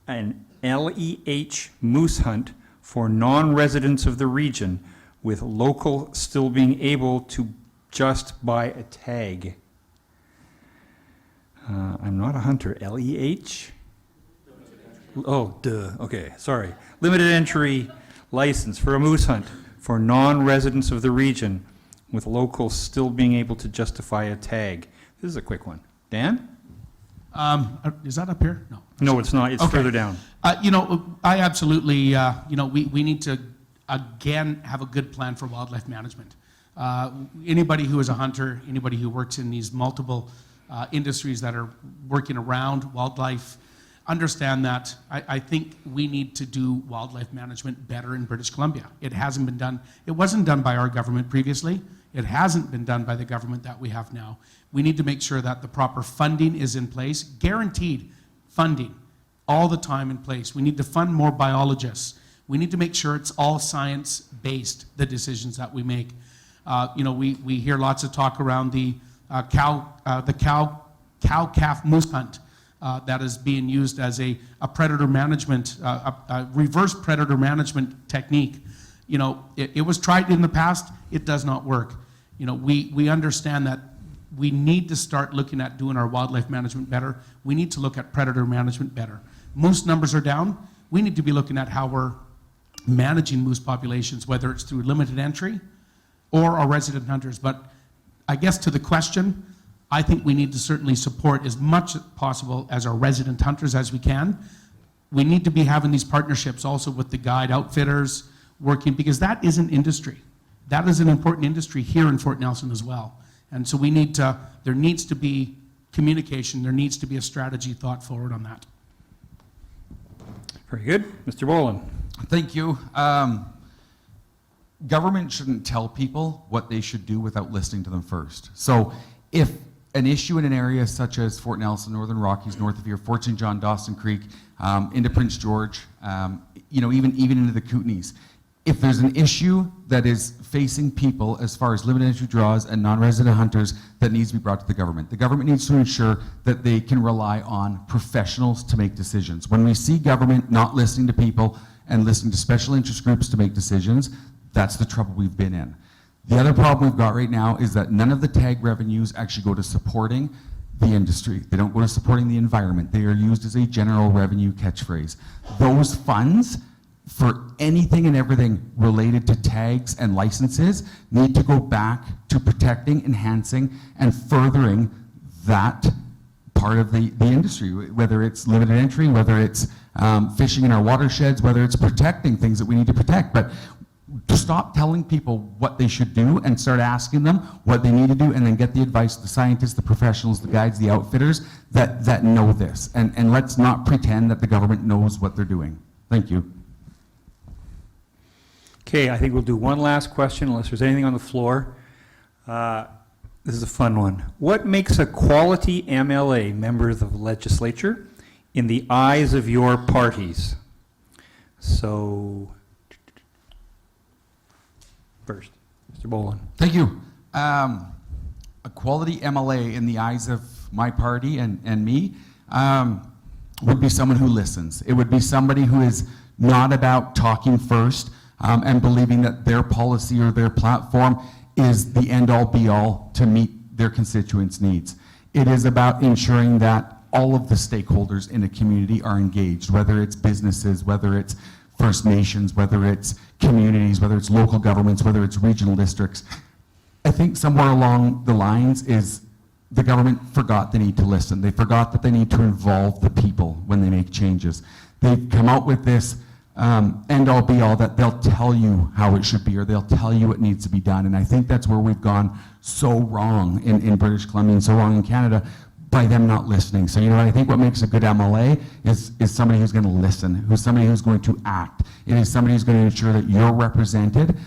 an LEH moose hunt for non-residents of the region, with local still being able to just buy a tag? I'm not a hunter. LEH? Oh, duh. Okay, sorry. Limited entry license for a moose hunt for non-residents of the region, with locals still being able to justify a tag. This is a quick one. Dan? Is that up here? No. No, it's not. It's Okay. further down. I absolutely, we need to, again, have a good plan for wildlife management. Anybody who is a hunter, anybody who works in these multiple industries that are working around wildlife, understand that I think we need to do wildlife management better in British Columbia. It hasn't been done. It wasn't done by our government previously. It hasn't been done by the government that we have now. We need to make sure that the proper funding is in place, guaranteed funding all the time in place. We need to fund more biologists. We need to make sure it's all science-based, the decisions that we make. We hear lots of talk around the cow-calf moose hunt that is being used as a predator management, a reverse predator management technique. It was tried in the past. It does not work. We understand that we need to start looking at doing our wildlife management better. We need to look at predator management better. Moose numbers are down. We need to be looking at how we're managing moose populations, whether it's through limited entry or our resident hunters. But I guess to the question, I think we need to certainly support as much as possible as our resident hunters as we can. We need to be having these partnerships also with the guide outfitters working, because that is an industry. That is an important industry here in Fort Nelson as well. And so there needs to be communication, there needs to be a strategy thought forward on that. Very good. Mr. Boland? Thank you. Government shouldn't tell people what they should do without listening to them first. So if an issue in an area such as Fort Nelson, Northern Rockies, north of here, Fort St. John, Dawson Creek, into Prince George, even into the Kootenays, if there's an issue that is facing people as far as limited entry draws and non-resident hunters that needs to be brought to the government needs to ensure that they can rely on professionals to make decisions. When we see government not listening to people and listening to special interest groups to make decisions, that's the trouble we've been in. The other problem we've got right now is that none of the tag revenues actually go to supporting the industry. They don't go to supporting the environment. They are used as a general revenue catchphrase. Those funds for anything and everything related to tags and licenses need to go back to protecting, enhancing, and furthering that part of the industry, whether it's limited entry, whether it's fishing in our watersheds, whether it's protecting things that we need to protect. But to stop telling people what they should do and start asking them what they need to do, and then get the advice of the scientists, the professionals, the guides, the outfitters that know this. And let's not pretend that the government knows what they're doing. Thank you. Okay, I think we'll do one last question unless there's anything on the floor. This is a fun one. What makes a quality MLA, member of the legislature, in the eyes of your parties? So, first, Mr. Boland. Thank you. A quality MLA in the eyes of my party and me would be someone who listens. It would be somebody who is not about talking first and believing that their policy or their platform is the end-all be-all to meet their constituents' needs. It is about ensuring that all of the stakeholders in a community are engaged, whether it's businesses, whether it's First Nations, whether it's communities, whether it's local governments, whether it's regional districts. I think somewhere along the lines is the government forgot they need to listen. They forgot that they need to involve the people when they make changes. They've come out with this end-all be-all that they'll tell you how it should be, or they'll tell you what needs to be done. And I think that's where we've gone so wrong in British Columbia and so wrong in Canada, by them not listening. So, I think what makes a good MLA is somebody who's going to listen, who's somebody who's going to act. It is somebody who's going to ensure that you're represented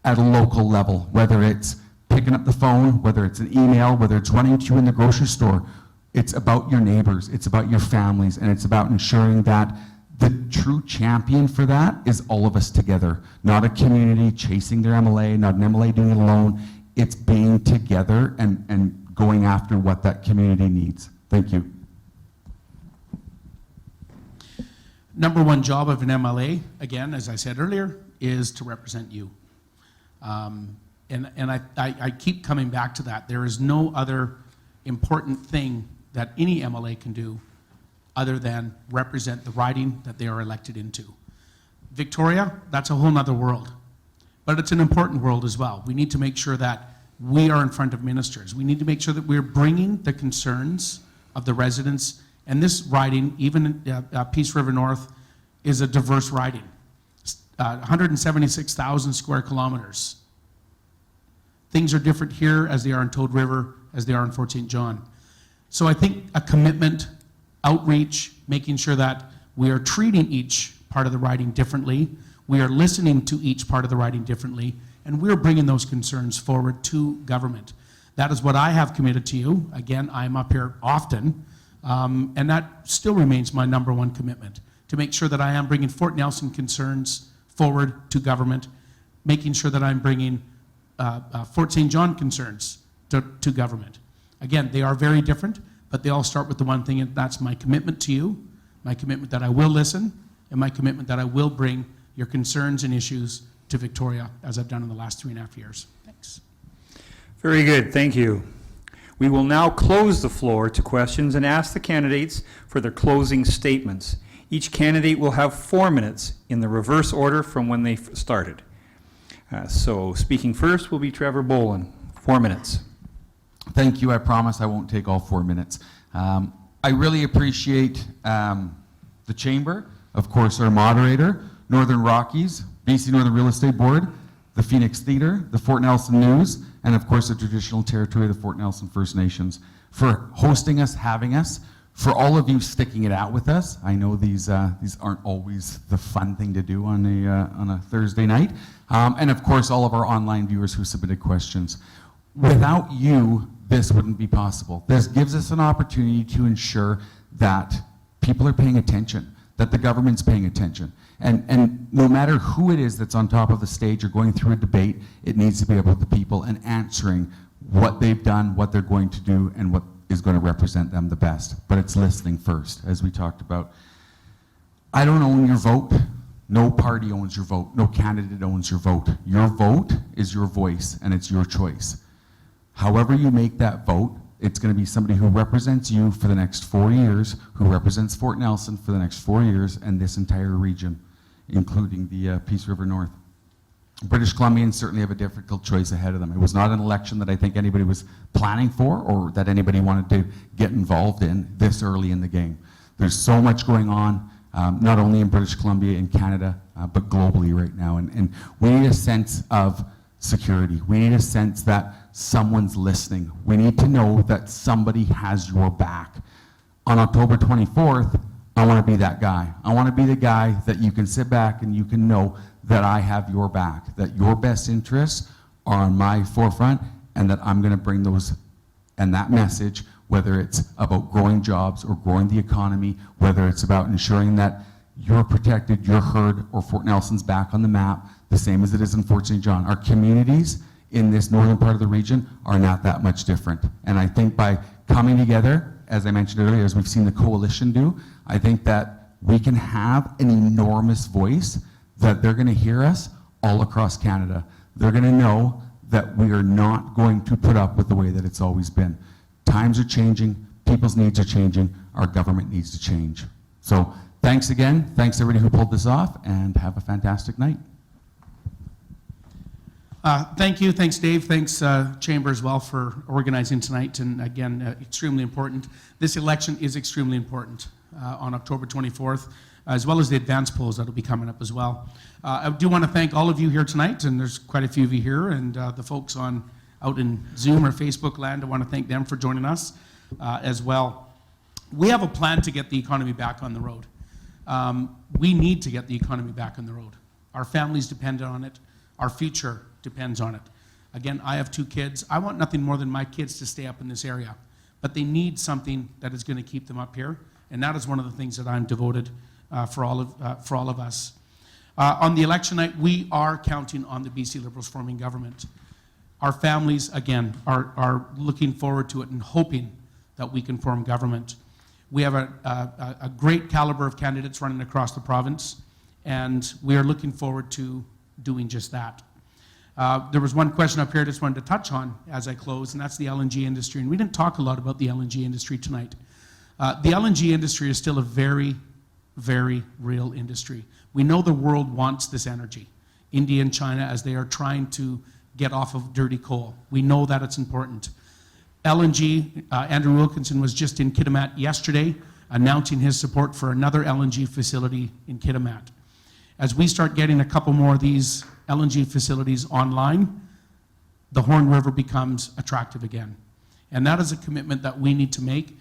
at a local level, whether it's picking up the phone, whether it's an email, whether it's running to you in the grocery store. It's about your neighbors, it's about your families, and it's about ensuring that the true champion for that is all of us together, not a community chasing their MLA, not an MLA doing it alone. It's being together and going after what that community needs. Thank you. Number one job of an MLA, again, as I said earlier, is to represent you. And I keep coming back to that. There is no other important thing that any MLA can do other than represent the riding that they are elected into. Victoria, that's a whole nother world. But it's an important world as well. We need to make sure that we are in front of ministers. We need to make sure that we're bringing the concerns of the residents. And this riding, even Peace River North, is a diverse riding. 176,000 square kilometers. Things are different here as they are in Toad River, as they are in Fort St. John. So I think a commitment, outreach, making sure that we are treating each part of the riding differently, we are listening to each part of the riding differently, and we're bringing those concerns forward to government. That is what I have committed to you. Again, I'm up here often, and that still remains my number one commitment, to make sure that I am bringing Fort Nelson concerns forward to government, making sure that I'm bringing Fort St. John concerns to government. Again, they are very different, but they all start with the one thing, and that's my commitment to you, my commitment that I will listen, and my commitment that I will bring your concerns and issues to Victoria, as I've done in the last 3.5 years. Thanks. Very good, thank you. We will now close the floor to questions and ask the candidates for their closing statements. Each candidate will have 4 minutes in the reverse order from when they started. So speaking first will be Trevor Boland, 4 minutes. Thank you. I promise I won't take all 4 minutes. I really appreciate the Chamber, of course, our moderator, Northern Rockies, BC Northern Real Estate Board, the Phoenix Theatre, the Fort Nelson News, and of course the traditional territory of the Fort Nelson First Nations for hosting us, having us, for all of you sticking it out with us. I know these aren't always the fun thing to do on a Thursday night, and of course all of our online viewers who submitted questions. Without you, this wouldn't be possible. This gives us an opportunity to ensure that people are paying attention, that the government's paying attention. And no matter who it is that's on top of the stage or going through a debate, it needs to be about the people and answering what they've done, what they're going to do, and what is going to represent them the best. But it's listening first, as we talked about. I don't own your vote. No party owns your vote. No candidate owns your vote. Your vote is your voice, and it's your choice. However you make that vote, it's going to be somebody who represents you for the next 4 years, who represents Fort Nelson for the next 4 years, and this entire region, including the Peace River North. British Columbians certainly have a difficult choice ahead of them. It was not an election that I think anybody was planning for or that anybody wanted to get involved in this early in the game. There's so much going on, not only in British Columbia and Canada, but globally right now. And we need a sense of security. We need a sense that someone's listening. We need to know that somebody has your back. On October 24th, I want to be that guy. I want to be the guy that you can sit back and you can know that I have your back, that your best interests are on my forefront, and that I'm going to bring those and that message, whether it's about growing jobs or growing the economy, whether it's about ensuring that you're protected, you're heard, or Fort Nelson's back on the map, the same as it is in Fort St. John. Our communities in this northern part of the region are not that much different. And I think by coming together, as I mentioned earlier, as we've seen the coalition do, I think that we can have an enormous voice that they're going to hear us all across Canada. They're going to know that we are not going to put up with the way that it's always been. Times are changing, people's needs are changing, our government needs to change. So thanks again, thanks everybody who pulled this off, and have a fantastic night. Thank you. Thanks, Dave. Thanks, Chamber, as well, for organizing tonight. And again, extremely important. This election is extremely important on October 24th, as well as the advance polls that will be coming up as well. I do want to thank all of you here tonight, and there's quite a few of you here, and the folks out in Zoom or Facebook land, I want to thank them for joining us as well. We have a plan to get the economy back on the road. We need to get the economy back on the road. Our families depend on it. Our future depends on it. Again, I have 2 kids. I want nothing more than my kids to stay up in this area, but they need something that is going to keep them up here, and that is one of the things that I'm devoted for all of us. On the election night, we are counting on the BC Liberals forming government. Our families, again, are looking forward to it and hoping that we can form government. We have a great caliber of candidates running across the province, and we are looking forward to doing just that. There was one question up here I just wanted to touch on as I close, and that's the LNG industry. And we didn't talk a lot about the LNG industry tonight. The LNG industry is still a very, very real industry. We know the world wants this energy. India and China, as they are trying to get off of dirty coal. We know that it's important. LNG, Andrew Wilkinson was just in Kitimat yesterday announcing his support for another LNG facility in Kitimat. As we start getting a couple more of these LNG facilities online, the Horn River becomes attractive again. And that is a commitment that we need to make.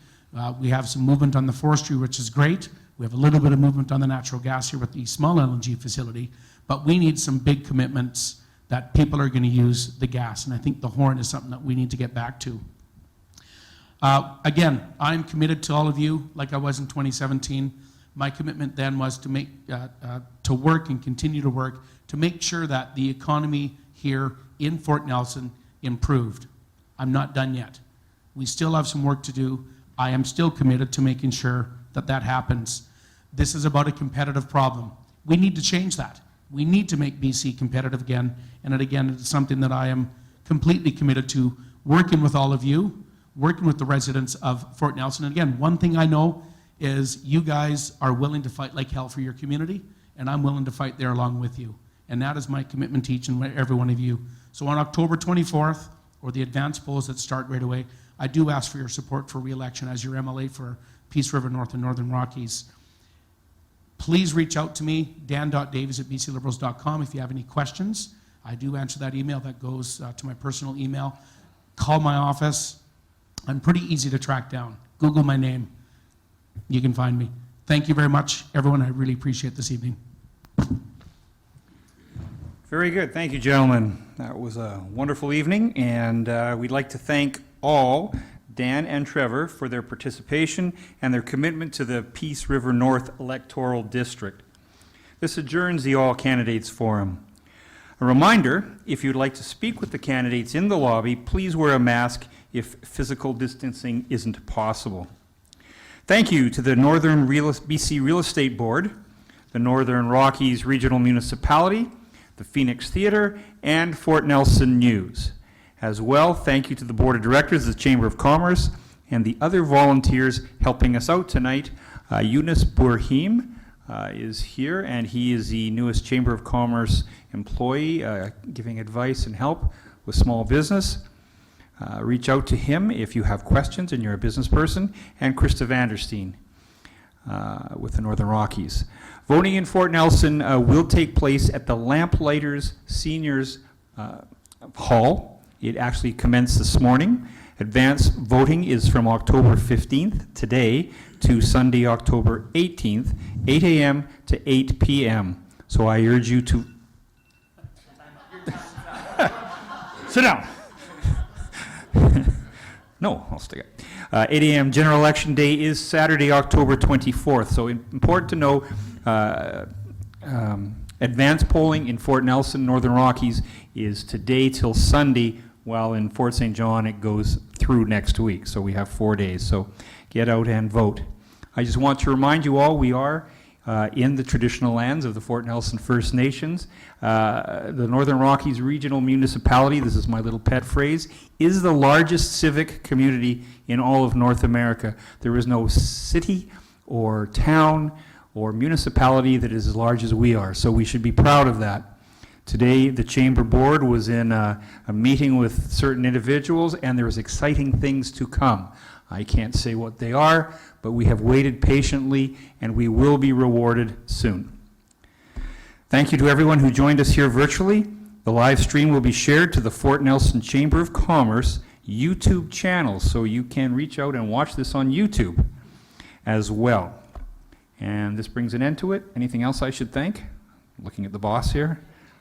We have some movement on the forestry, which is great. We have a little bit of movement on the natural gas here with the small LNG facility, but we need some big commitments that people are going to use the gas. And I think the Horn is something that we need to get back to. Again, I'm committed to all of you like I was in 2017. My commitment then was to make, to work and continue to work to make sure that the economy here in Fort Nelson improved. I'm not done yet. We still have some work to do. I am still committed to making sure that that happens. This is about a competitive problem. We need to change that. We need to make BC competitive again, and again, it's something that I am completely committed to, working with all of you, working with the residents of Fort Nelson. And again, one thing I know is you guys are willing to fight like hell for your community, and I'm willing to fight there along with you. And that is my commitment to each and every one of you. So on October 24th, or the advance polls that start right away, I do ask for your support for re-election as your MLA for Peace River North and Northern Rockies. Please reach out to me, dan.davies@bcliberals.com, if you have any questions. I do answer that email. That goes to my personal email. Call my office. I'm pretty easy to track down. Google my name. You can find me. Thank you very much, everyone. I really appreciate this evening. Very good. Thank you, gentlemen. That was a wonderful evening, and we'd like to thank all, Dan and Trevor, for their participation and their commitment to the Peace River North electoral district. This adjourns the All Candidates Forum. A reminder, if you'd like to speak with the candidates in the lobby, please wear a mask if physical distancing isn't possible. Thank you to the Northern BC Real Estate Board, the Northern Rockies Regional Municipality, the Phoenix Theatre, and Fort Nelson News. As well, thank you to the Board of Directors of the Chamber of Commerce and the other volunteers helping us out tonight. Yunus Burhim is here, and he is the newest Chamber of Commerce employee, giving advice and help with small business. Reach out to him if you have questions and you're a business person, and Krista Vanderstein with the Northern Rockies. Voting in Fort Nelson will take place at the Lamplighters Seniors Hall. It actually commenced this morning. Advance voting is from October 15th, today, to Sunday, October 18th, 8 a.m. to 8 p.m. So I urge you to... Sit down. No, I'll stay up. 8 a.m. General Election Day is Saturday, October 24th. So important to know, advance polling in Fort Nelson, Northern Rockies, is today till Sunday, while in Fort St. John it goes through next week. So we have 4 days. So get out and vote. I just want to remind you all, we are in the traditional lands of the Fort Nelson First Nations. The Northern Rockies Regional Municipality, this is my little pet phrase, is the largest civic community in all of North America. There is no city or town or municipality that is as large as we are, so we should be proud of that. Today, the Chamber Board was in a meeting with certain individuals, and there's exciting things to come. I can't say what they are, but we have waited patiently, and we will be rewarded soon. Thank you to everyone who joined us here virtually. The live stream will be shared to the Fort Nelson Chamber of Commerce YouTube channel, so you can reach out and watch this on YouTube as well. And this brings an end to it. Anything else I should thank? Looking at the boss here.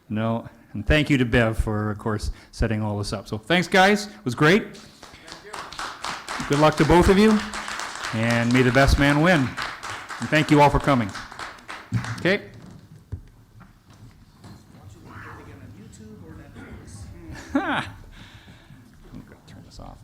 No. And thank you to Bev for, of course, setting all this up. So thanks, guys. It was great. Good luck to both of you. And may the best man win. And thank you all for coming. Okay? I'm going to turn this off.